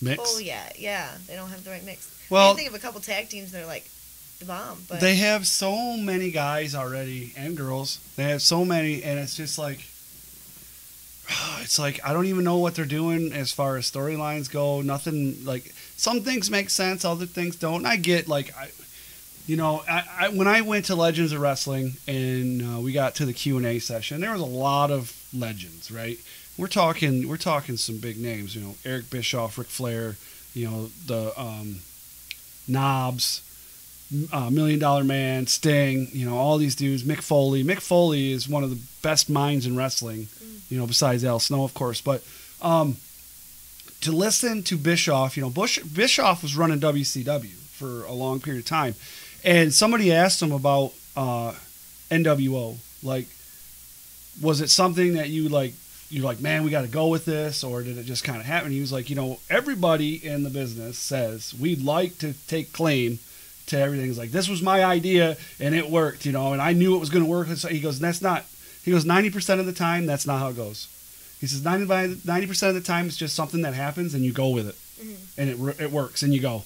Mix? Oh, yeah. They don't have the right mix. Well, I think of a couple tag teams that are like the bomb. But they have so many guys already, and girls. They have so many, and it's just like, it's like, I don't even know what they're doing as far as storylines go. Nothing, like, some things make sense, other things don't. And I get, like, when I went to Legends of Wrestling and we got to the Q&A session, there was a lot of legends, right? We're talking some big names, Eric Bischoff, Ric Flair, the Knobs, $1 Million Man, Sting, all these dudes, Mick Foley. Mick Foley is one of the best minds in wrestling, besides Al Snow, of course. But to listen to Bischoff, Bischoff was running WCW for a long period of time. And somebody asked him about NWO. Like, was it something that you're like, man, we got to go with this, or did it just kind of happen? He was like, everybody in the business says we'd like to take claim to everything. He's like, this was my idea and it worked, and I knew it was going to work. So he goes, 90% of the time, that's not how it goes. He says 90% of the time, it's just something that happens and you go with it, and it works and you go,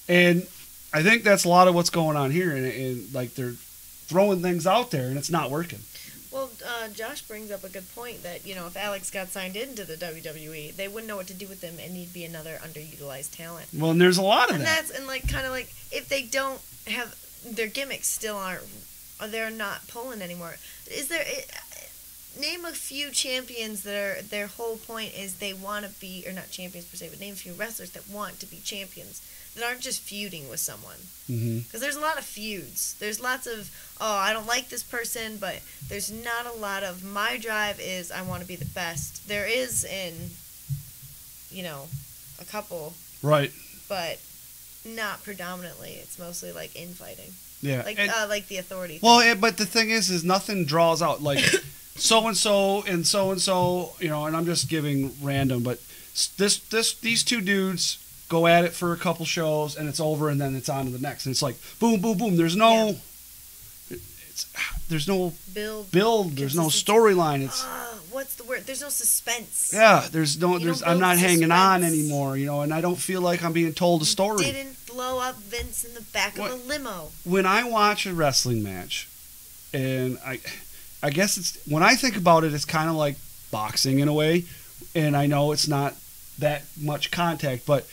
and I think that's a lot of what's going on here, and like they're throwing things out there and it's not working. Well, Josh brings up a good point that, if Alex got signed into the WWE, they wouldn't know what to do with him, and he'd be another underutilized talent. Well, and there's a lot of that. And kind of like, if they don't have, their gimmicks still aren't, or they're not pulling anymore. Name a few champions that their whole point is they want to be, or not champions per se, but name a few wrestlers that want to be champions, that aren't just feuding with someone. Because there's a lot of feuds. There's lots of, I don't like this person, but there's not a lot of, my drive is I want to be the best. There is in, a couple. Right. But not predominantly. It's mostly like infighting. Yeah. Like the Authority thing. Well, but the thing is nothing draws out. Like, so-and-so and so-and-so, and I'm just giving random, but these two dudes go at it for a couple shows, and it's over, and then it's on to the next. And it's like, boom, boom, boom. There's no... Yeah. There's no build. There's no storyline. It's what's the word? There's no suspense. Yeah, I'm not hanging on anymore, and I don't feel like I'm being told a story. Didn't blow up Vince in the back of a limo. When I watch a wrestling match, and I guess it's, when I think about it, it's kind of like boxing in a way, and I know it's not that much contact, but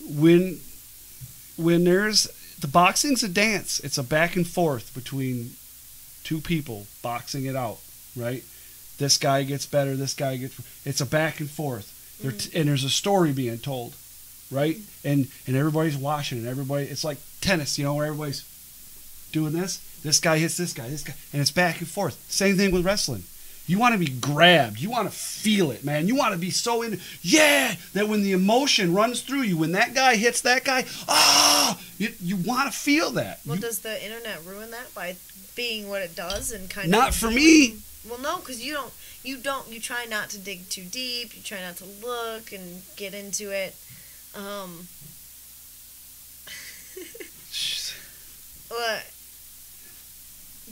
when there's, the boxing's a dance. It's a back and forth between two people boxing it out, right? This guy gets better, this guy gets... It's a back and forth. And there's a story being told, right? And everybody's watching, and everybody... It's like tennis, where everybody's doing this. This guy hits this guy, and it's back and forth. Same thing with wrestling. You want to be grabbed. You want to feel it, man. You want to be so in... Yeah! That when the emotion runs through you, when that guy hits that guy, you want to feel that. Well, does the internet ruin that by being what it does and kind of... Not for me. Well, no, because you try not to dig too deep. You try not to look and get into it.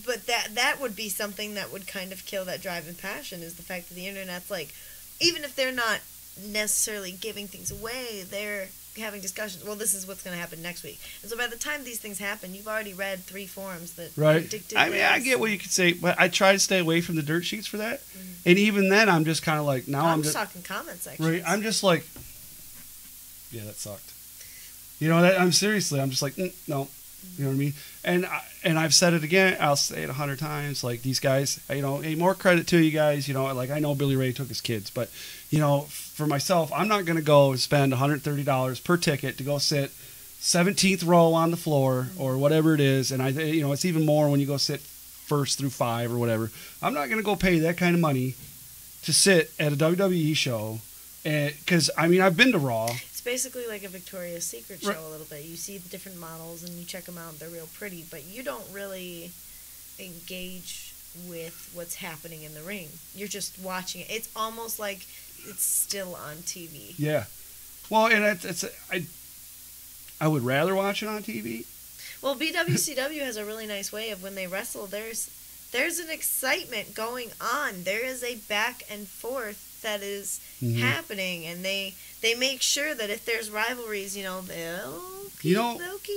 But that would be something that would kind of kill that drive and passion, is the fact that the internet's like, even if they're not necessarily giving things away, they're having discussions. Well, this is what's going to happen next week. And so by the time these things happen, you've already read 3 forums that predicted I mean, this. I get what you could say, but I try to stay away from the dirt sheets for that. And even then, I'm just kind of like, I'm just talking comment sections. Right, I'm just like, yeah, that sucked. I'm just like, no. You know what I mean? And I've said it again. I'll say it 100 times. Like, these guys, hey, more credit to you guys. Like, I know Billy Ray took his kids, but for myself, I'm not going to go and spend $130 per ticket to go sit 17th row on the floor or whatever it is. And it's even more when you go sit 1st through 5 or whatever. I'm not going to go pay that kind of money to sit at a WWE show. Because, I mean, I've been to Raw. It's basically like a Victoria's Secret show a little bit. You see the different models and you check them out. They're real pretty, but you don't really engage with what's happening in the ring. You're just watching it. It's almost like it's still on TV. Yeah. Well, and I would rather watch it on TV. Well, BWCW has a really nice way of when they wrestle, there's an excitement going on. There is a back and forth that is happening, and they make sure that if there's rivalries, they'll keep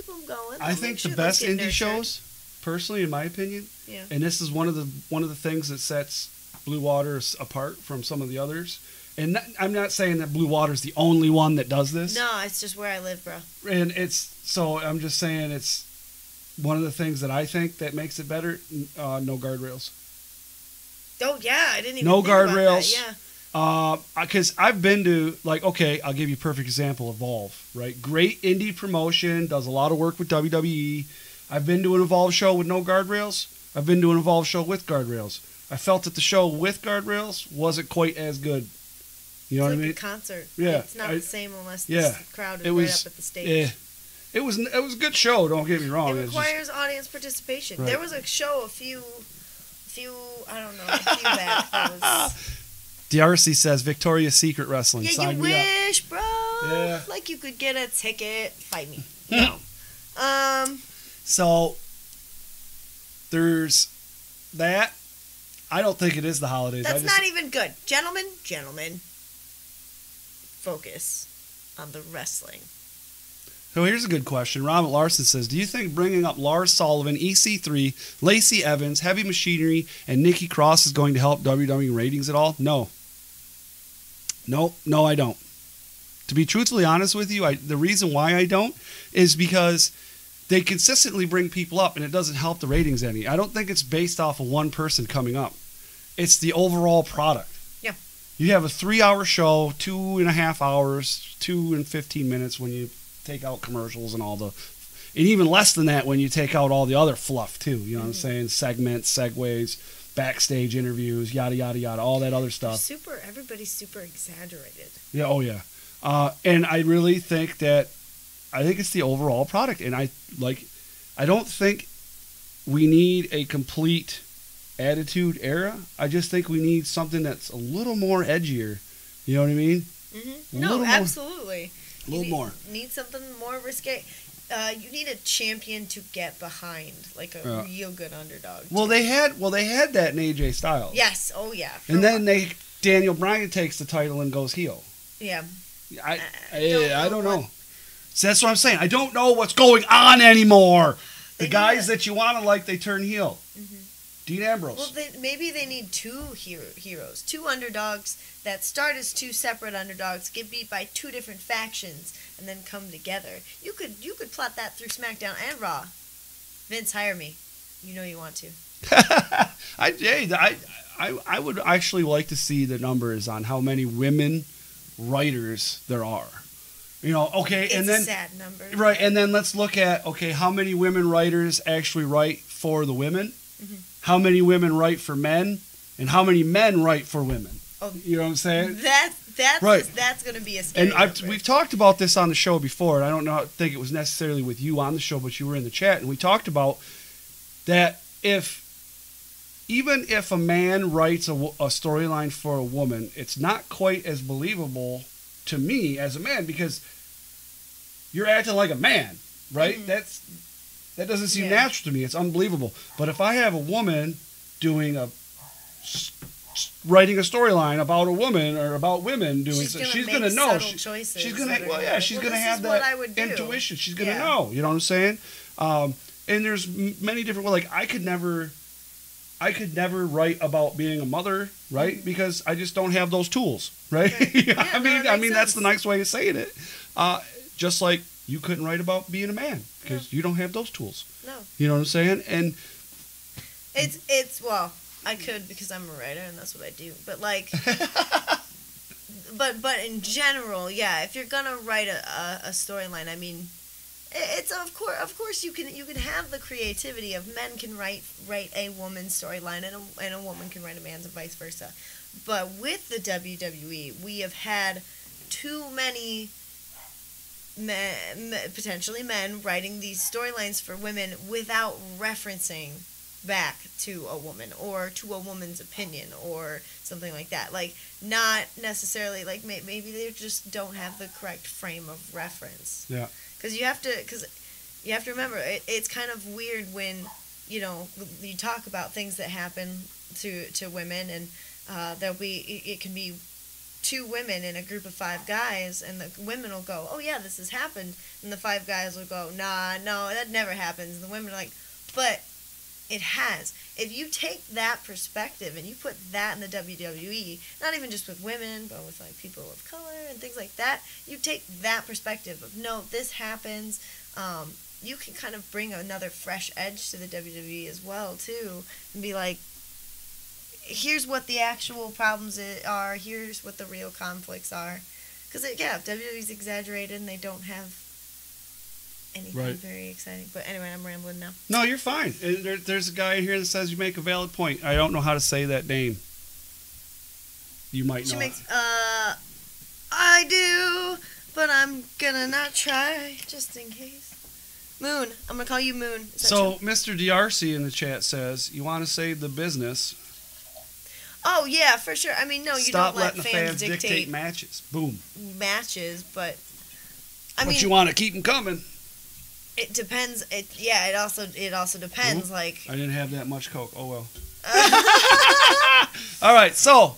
them going. I think the best indie shows, personally, in my opinion, and this is one of the things that sets Blue Water apart from some of the others. And I'm not saying that Blue Water is the only one that does this. No, it's just where I live, bro. And I'm just saying it's one of the things that I think that makes it better. No guardrails. Oh yeah, I didn't even no think guardrails. About that. Yeah. Because I've been to, okay, I'll give you a perfect example. Evolve, right? Great indie promotion, does a lot of work with WWE. I've been to an Evolve show with no guardrails. I've been to an Evolve show with guardrails. I felt that the show with guardrails wasn't quite as good. You know what I mean? It's like a concert. Yeah. It's not the same unless the crowd is right up at the stage. Yeah. It was a good show, don't get me wrong. It requires audience participation. Right. There was a show a few back that was... DRC says Victoria's Secret Wrestling. Yeah, Sign you me wish, bro. Yeah. Like you could get a ticket. Fight me. No. So, there's that. I don't think it is the holidays. That's not even good. Gentlemen, focus on the wrestling. So here's a good question. Robert Larson says, do you think bringing up Lars Sullivan, EC3, Lacey Evans, Heavy Machinery, and Nikki Cross is going to help WWE ratings at all? No. No, I don't. To be truthfully honest with you, the reason why I don't is because they consistently bring people up and it doesn't help the ratings any. I don't think it's based off of one person coming up. It's the overall product. Yeah. You have a 3-hour show, 2.5 hours, 2 and 15 minutes when you take out commercials and and even less than that when you take out all the other fluff too. You know what I'm saying? Segments, segues, backstage interviews, yada yada yada, all that other stuff. Everybody's super exaggerated. Yeah, oh yeah. And I really think it's the overall product, and I don't think we need a complete attitude era. I just think we need something that's a little more edgier. You know what I mean? Mm-hmm. No, absolutely. A little more. Need something more risque. You need a champion to get behind, like a real good underdog. Well, they had that in AJ Styles. Yes. Oh yeah. And then Daniel Bryan takes the title and goes heel. Yeah. I don't know. So that's what I'm saying. I don't know what's going on anymore. The guys that you want to like, they turn heel. Mm-hmm. Dean Ambrose. Well, maybe they need two heroes, two underdogs that start as two separate underdogs, get beat by two different factions, and then come together. You could plot that through SmackDown and Raw. Vince, hire me. You know you want to. I would actually like to see the numbers on how many women writers there are. Okay, it's and then a sad number. Right, and then let's look at how many women writers actually write for the women. Mm-hmm. How many women write for men, and how many men write for women? Oh, you know what I'm saying? That's right. That's going to be a scary And we've talked about this on the show before, and I think it was necessarily with you on the show, but you were in the chat, and we talked about that even if a man writes a storyline for a woman, it's not quite as believable to me as a man because you're acting like a man, right? Mm-hmm. That doesn't seem natural to me. It's unbelievable. But if I have a woman writing a storyline about a woman or about women doing something, she's going to know. She's going to she's going to have that intuition. She's going to know. You know what I'm saying? And there's many different ways. Like I could never write about being a mother, right? Mm-hmm. Because I just don't have those tools, right? Okay. Yeah, I mean that's the nice way of saying it. Just like you couldn't write about being a man because you don't have those tools. No. You know what I'm saying? And well, I could because I'm a writer and that's what I do. But like, but in general, yeah, if you're gonna write a storyline, I mean, It's of course you can have the creativity of men can write a woman's storyline and a woman can write a man's and vice versa. But with the WWE, we have had too many potentially men writing these storylines for women without referencing back to a woman or to a woman's opinion or something like that. Like, not necessarily, like, maybe they just don't have the correct frame of reference. Yeah. Because you have to remember, it's kind of weird when, you know, you talk about things that happen to women, and it can be 2 women in a group of 5 guys, and the women will go, oh yeah, this has happened, and the 5 guys will go, nah, no, that never happens, and the women are like, but it has. If you take that perspective and you put that in the WWE, not even just with women, but with like people of color and things like that, you take that perspective of, no, this happens, you can kind of bring another fresh edge to the WWE as well too, and be like, here's what the actual problems are, here's what the real conflicts are. Because, yeah, WWE's exaggerated and they don't have anything very exciting. But anyway, I'm rambling now. No, you're fine. There's a guy in here that says you make a valid point. I don't know how to say that name. You might know. I do, but I'm gonna not try, just in case. Moon. I'm gonna call you Moon. So, Mr. DRC in the chat says, you want to save the business. Oh, yeah, for sure. I mean, no, you Stop don't let letting the fans dictate matches. Boom. But But you want to keep them coming. It depends. It also depends. Ooh, like, I didn't have that much Coke. Oh well. All right, so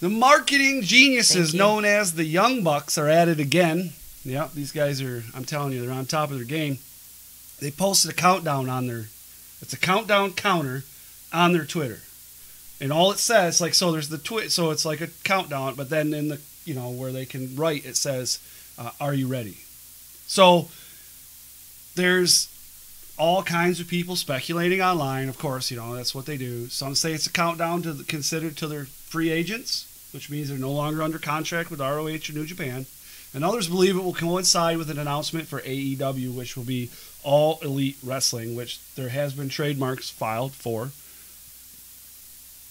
the marketing geniuses known as the Young Bucks are at it again. Yeah, these guys are. I'm telling you, they're on top of their game. They posted a countdown on their. It's a countdown counter on their Twitter, and all it says, like, so there's the so it's like a countdown, but then in the where they can write, it says, "Are you ready?" So there's all kinds of people speculating online. Of course, that's what they do. Some say it's a countdown to considered to their free agents, which means they're no longer under contract with ROH or New Japan. And others believe it will coincide with an announcement for AEW, which will be All Elite Wrestling, which there has been trademarks filed for.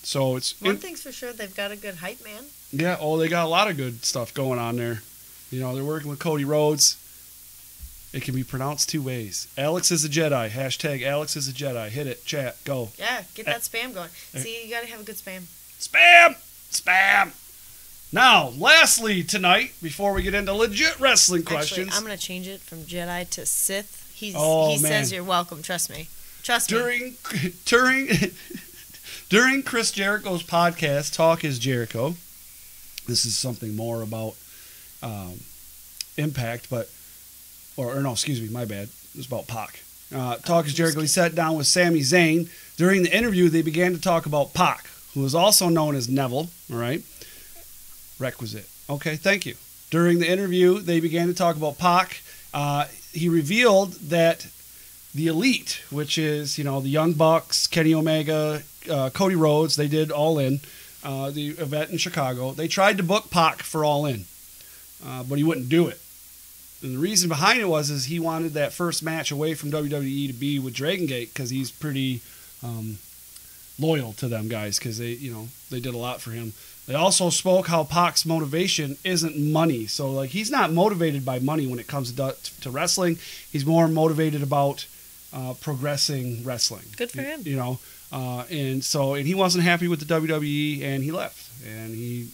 So it's one thing's for sure, they've got a good hype man. Yeah, they got a lot of good stuff going on there. They're working with Cody Rhodes. It can be pronounced 2 ways. Alex is a Jedi. # Alex is a Jedi. Hit it. Chat. Go. Yeah, get that spam going. See, you got to have a good spam. Spam! Now, lastly tonight, before we get into legit wrestling questions. Actually, I'm going to change it from Jedi to Sith. He man. says you're welcome. Trust me. During Chris Jericho's podcast, Talk is Jericho. This is something more about Impact, but... excuse me, my bad. It was about Pac. Talk is Jericho. He sat down with Sami Zayn. During the interview, they began to talk about Pac, who is also known as Neville. All right? Requisite. Okay, thank you. During the interview, they began to talk about Pac. He revealed that the Elite, which is, the Young Bucks, Kenny Omega, Cody Rhodes, they did All In, the event in Chicago. They tried to book Pac for All In, but he wouldn't do it. And the reason behind it was he wanted that first match away from WWE to be with Dragon Gate because he's pretty loyal to them guys because they did a lot for him. They also spoke how Pac's motivation isn't money. So, like, he's not motivated by money when it comes to wrestling. He's more motivated about progressing wrestling. Good for him. And he wasn't happy with the WWE, and he left. And he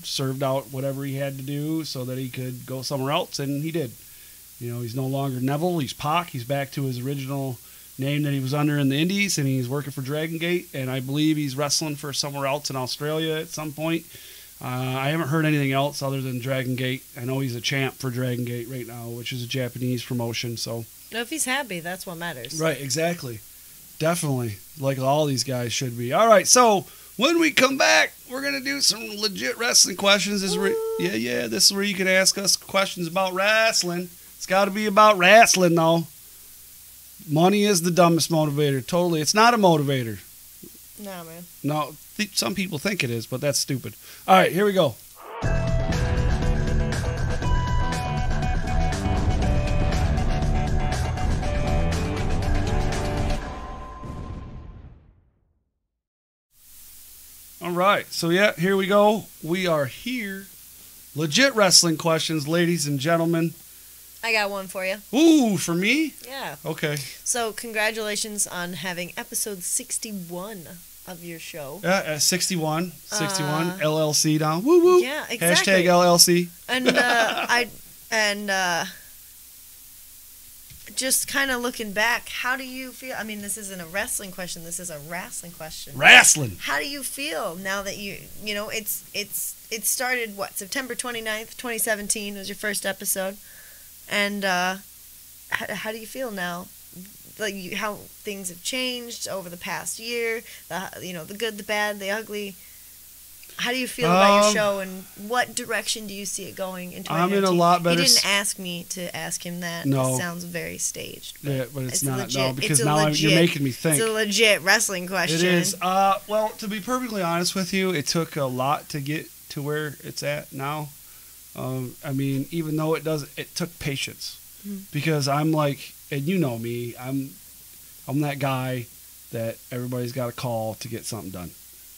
served out whatever he had to do so that he could go somewhere else, and he did. He's no longer Neville, he's Pac. He's back to his original name that he was under in the Indies, and he's working for Dragon Gate, and I believe he's wrestling for somewhere else in Australia at some point. I haven't heard anything else other than Dragon Gate. I know he's a champ for Dragon Gate right now, which is a Japanese promotion. So if he's happy, that's what matters. Right, exactly. Definitely, like all these guys should be. All right, so when we come back, we're going to do some legit wrestling questions. This is where you can ask us questions about wrestling. It's got to be about wrestling, though. Money is the dumbest motivator. Totally. It's not a motivator. No, man. No, some people think it is, but that's stupid. All right, here we go. All right. So, yeah, here we go. We are here. Legit wrestling questions, ladies and gentlemen. I got one for you. Ooh, for me? Yeah. Okay. So, congratulations on having episode 61 of your show. Yeah, 61. 61. LLC down. Woo woo. Yeah, exactly. Hashtag LLC. And just kind of looking back, how do you feel? I mean, this isn't a wrestling question. This is a wrestling question. Wrestling. How do you feel now that you know, it started, what, September 29th, 2017 was your first episode. And how do you feel now? Like, how things have changed over the past year, the good, the bad, the ugly. How do you feel about your show, and what direction do you see it going in 2019? I'm in a lot better... He didn't ask me to ask him that. No. It sounds very staged. Yeah, but it's not. Legit, no, because now you're making me think. It's a legit wrestling question. It is. Well, to be perfectly honest with you, it took a lot to get to where it's at now. I mean, even though it took patience. Mm-hmm. Because I'm like, and you know me, I'm that guy that everybody's got to call to get something done.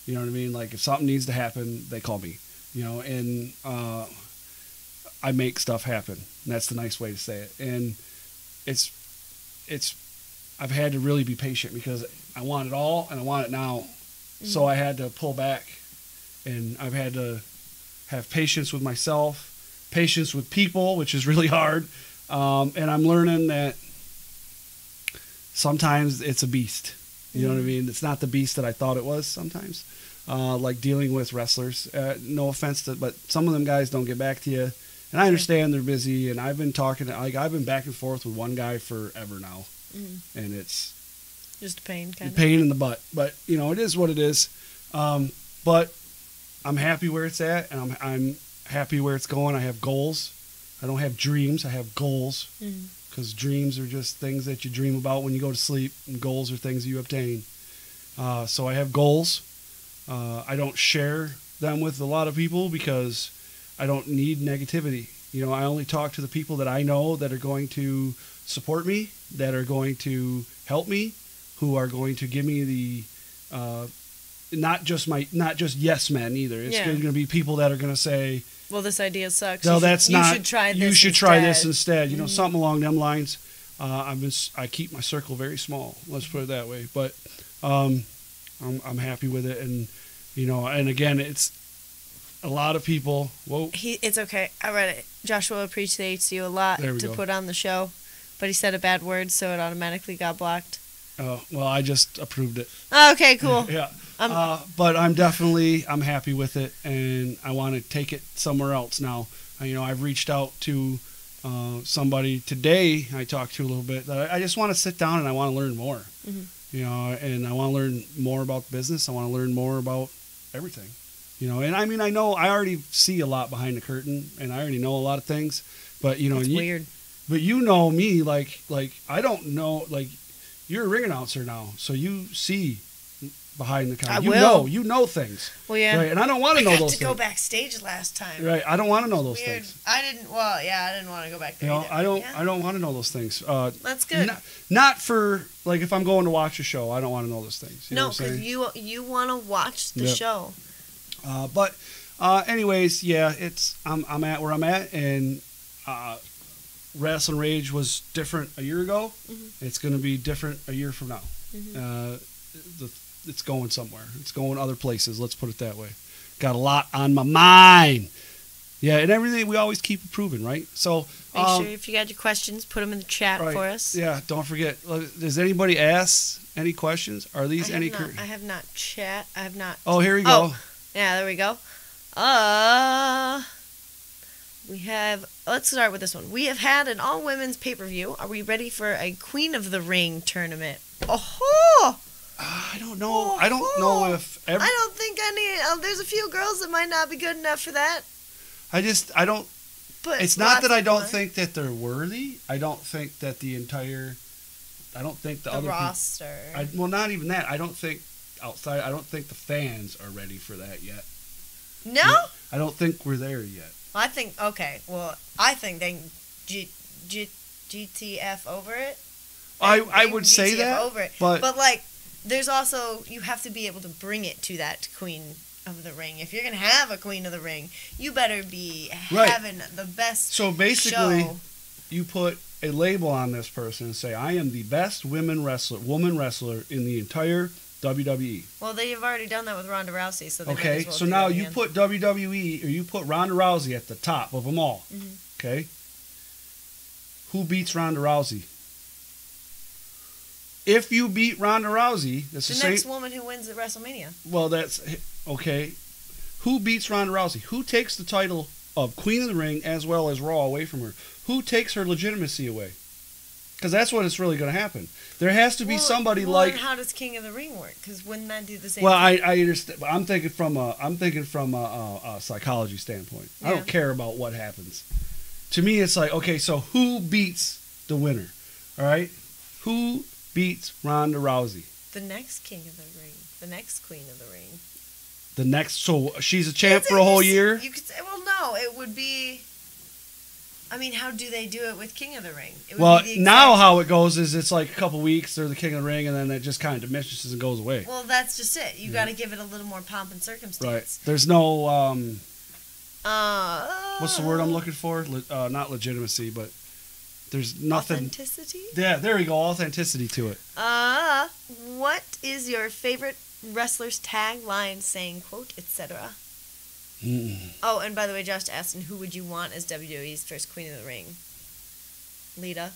You know what I mean? Like, if something needs to happen, they call me. And I make stuff happen. And that's the nice way to say it. And I've had to really be patient because I want it all and I want it now. Mm-hmm. So I had to pull back, and I've had to have patience with myself, patience with people, which is really hard. And I'm learning that sometimes it's a beast. You know what I mean? It's not the beast that I thought it was sometimes. Like dealing with wrestlers. No offense but some of them guys don't get back to you. And I understand they're busy, and I've been I've been back and forth with one guy forever now. Mm-hmm. And it's just a pain, kind of. Pain in the butt. But, it is what it is. But I'm happy where it's at, and I'm happy where it's going. I have goals. I don't have dreams. I have goals. Mm-hmm. Because dreams are just things that you dream about when you go to sleep, and goals are things you obtain. So I have goals. I don't share them with a lot of people because I don't need negativity. I only talk to the people that I know that are going to support me, that are going to help me, who are going to give me the not just yes men either. It's going to be people that are going to say, well, this idea sucks. No, that's not. You should try this. You should try this instead. Mm-hmm. Something along them lines. I keep my circle very small. Let's put it that way. But I'm happy with it, and and again, it's a lot of people. Whoa. It's okay. I read it. Joshua appreciates you a lot to put on the show, but he said a bad word, so it automatically got blocked. Oh, well, I just approved it. Oh, okay, cool. Yeah. But I'm happy with it, and I want to take it somewhere else now. I've reached out to somebody today I talked to a little bit that I just want to sit down and I want to learn more. Mm-hmm. And I want to learn more about the business. I want to learn more about everything. And I mean, I already see a lot behind the curtain, and I already know a lot of things, but it's weird. But me, like I don't know, like, you're a ring announcer now, so you see behind the counter. You know things. Well, yeah. Right? And I don't want to know those things. I got to go backstage last time. Right. I don't want to know those things. I didn't want to go back there. I don't want to know those things. That's good. Not for, like, if I'm going to watch a show, I don't want to know those things. No, because you want to watch the show. But anyways, yeah, I'm at where I'm at, and Rasslin Rage was different a year ago. Mm-hmm. It's going to be different a year from now. Mm-hmm. It's going somewhere. It's going other places. Let's put it that way. Got a lot on my mind. Yeah, and everything we always keep improving, right? So make sure if you got your questions, put them in the chat for us. Yeah, don't forget. Does anybody ask any questions? Are these any? I have not chat. I have not. Oh, here we go. Yeah, there we go. We have. Let's start with this one. We have had an all-women's pay-per-view. Are we ready for a Queen of the Ring tournament? Oh. I don't know. I don't know if I don't think any. There's a few girls that might not be good enough for that. I don't. But it's not that I don't think that they're worthy. I don't think that the other roster. Well, not even that. I don't think outside. I don't think the fans are ready for that yet. No. I don't think we're there yet. I think I think they GTF over it. I would say that over it, but like. There's also, you have to be able to bring it to that Queen of the ring. If you're going to have a queen of the ring, you better be having the best So basically, show. You put a label on this person and say, I am the best woman wrestler in the entire WWE. Well, they've already done that with Ronda Rousey. So they might okay, as well so do now that you again. put WWE, or you put Ronda Rousey at the top of them all. Mm-hmm. Okay? Who beats Ronda Rousey? If you beat Ronda Rousey, that's the the same. next woman who wins at WrestleMania. Well, that's okay. Who beats Ronda Rousey? Who takes the title of Queen of the Ring as well as Raw away from her? Who takes her legitimacy away? Because that's what it's really going to happen. There has to be somebody like. And how does King of the Ring work? Because wouldn't that do the same? Well, thing? I understand. I'm thinking from a psychology standpoint. Yeah. I don't care about what happens. To me, it's like, okay, so who beats the winner? All right, who beats Ronda Rousey? The next King of the Ring, the next Queen of the Ring. The next, so she's a champ for a whole year. You could say, well, no, it would be. I mean, how do they do it with King of the Ring? It would Well, be the exact- now how it goes is it's like a couple weeks they're the King of the Ring, and then it just kind of diminishes and goes away. Well, that's just it. You got to give it a little more pomp and circumstance. Right. There's no Right. what's the word I'm looking for? Not legitimacy, but there's nothing. Authenticity? Yeah, there you go. Authenticity to it. What is your favorite wrestler's tagline, saying, quote, etc.? Oh, and by the way, Josh asked, who would you want as WWE's first Queen of the Ring? Lita?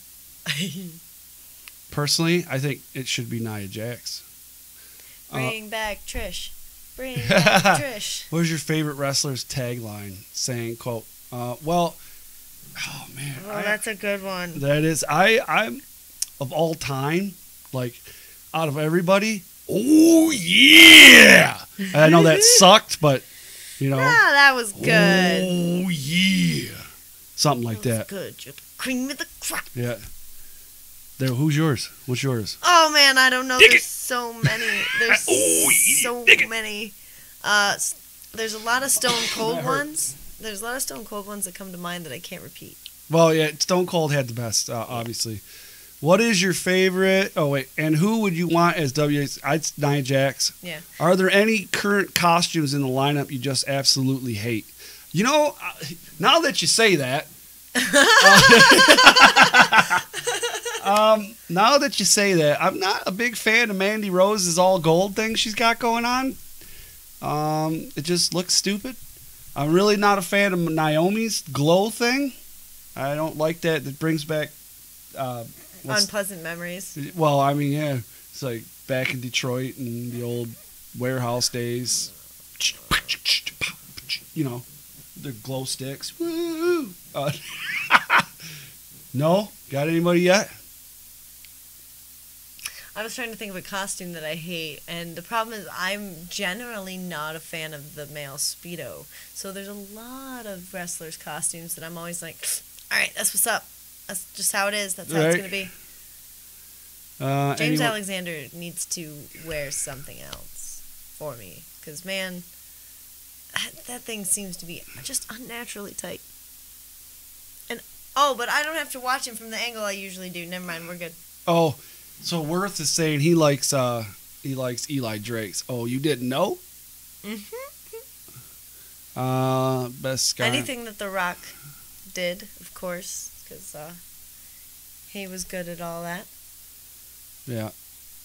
Personally, I think it should be Nia Jax. Bring back Trish. Bring back Trish. What is your favorite wrestler's tagline, saying, quote, well, oh man. Oh, that's a good one. That is, I'm, of all time, like, out of everybody, oh yeah! I know that sucked, but, you know. Ah, that was good. Oh yeah! Something like that. Good. You're the cream of the crop. Yeah. There, who's yours? What's yours? Oh man, I don't know. Dig There's it. so many. There's so dig it. many. There's a lot of Stone Cold ones. There's a lot of Stone Cold ones that come to mind that I can't repeat. Well, yeah, Stone Cold had the best, obviously. What is your favorite? Oh wait, and who would you want as WWE's? I'd Nia Jax. Yeah. Are there any current costumes in the lineup you just absolutely hate? You know, now that you say that, now that you say that, I'm not a big fan of Mandy Rose's all gold thing she's got going on. It just looks stupid. I'm really not a fan of Naomi's glow thing. I don't like that. It brings back Unpleasant memories. well, I mean, yeah, it's like back in Detroit and the old warehouse days. You know, the glow sticks. Woo! No? Got anybody yet? I was trying to think of a costume that I hate, and the problem is I'm generally not a fan of the male Speedo. So there's a lot of wrestlers' costumes that I'm always like, all right, that's what's up. That's just how it is. That's how it's Right. going to be. James Anyone- Alexander needs to wear something else for me. Because, man, that thing seems to be just unnaturally tight. And, oh, but I don't have to watch him from the angle I usually do. Never mind, we're good. Oh, so Worth is saying he likes Eli Drake's. Oh, you didn't know? Best guy. Anything that The Rock did, of course, because he was good at all that. Yeah.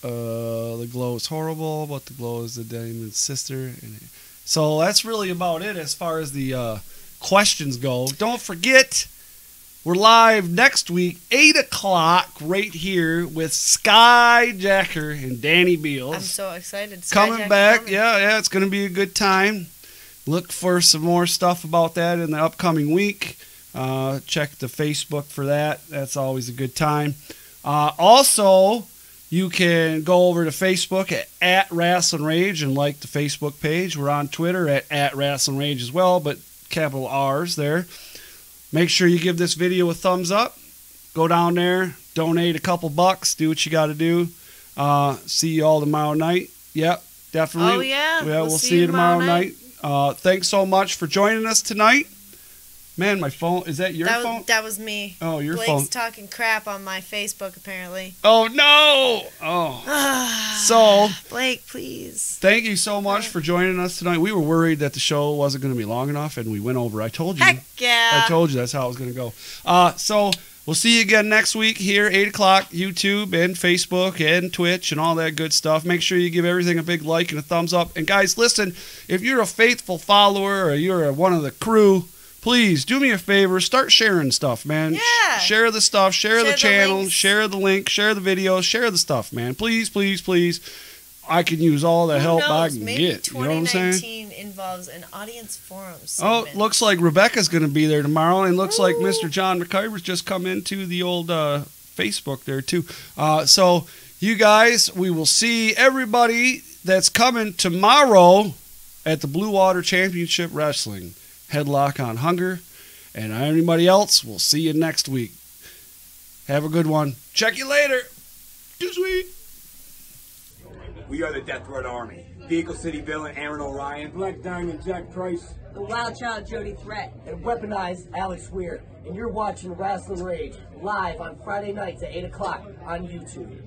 The glow is horrible, but the glow is the demon's sister. So that's really about it as far as the questions go. Don't forget, we're live next week, 8 o'clock, right here with Skyjacker and Danny Beals. I'm so excited. Coming Skyjack back. coming. Yeah, it's going to be a good time. Look for some more stuff about that in the upcoming week. Check the Facebook for that. That's always a good time. Also, you can go over to Facebook at Rasslin Rage and like the Facebook page. We're on Twitter at Rasslin Rage as well, but capital R's there. Make sure you give this video a thumbs up. Go down there, donate a couple bucks, do what you got to do. See you all tomorrow night. Yep, definitely. Oh, yeah. We'll see you tomorrow night. Thanks so much for joining us tonight. Man, my phone. Is that your phone? That was me. Oh, your Blake's phone. talking crap on my Facebook, apparently. Oh, no. Oh. So, Blake, please. Thank you so much for joining us tonight. We were worried that the show wasn't going to be long enough, and we went over. I told you. Heck yeah. I told you that's how it was going to go. So, we'll see you again next week here, 8 o'clock, YouTube and Facebook and Twitch and all that good stuff. Make sure you give everything a big like and a thumbs up. And, guys, listen, if you're a faithful follower or you're one of the crew, please do me a favor. Start sharing stuff, man. Yeah. Share the stuff. Share the channel. links. Share the link. Share the videos. Share the stuff, man. Please, please, please. I can use all the help I can Maybe get. You know what I'm saying? 2019 involves an audience forum Oh, segment. looks like Rebecca's going to be there tomorrow, and looks like Mr. John McIver's just come into the old Facebook there, too. So, you guys, we will see everybody that's coming tomorrow at the Blue Water Championship Wrestling. Headlock on Hunger. And anybody else, we'll see you next week. Have a good one. Check you later. Too sweet. We are the Death Threat Army. Vehicle City Villain Aaron Orion. Black Diamond Jack Price. The Wild Child Jody Threat. And Weaponized Alex Weir. And you're watching Rasslin Rage live on Friday nights at 8 o'clock on YouTube.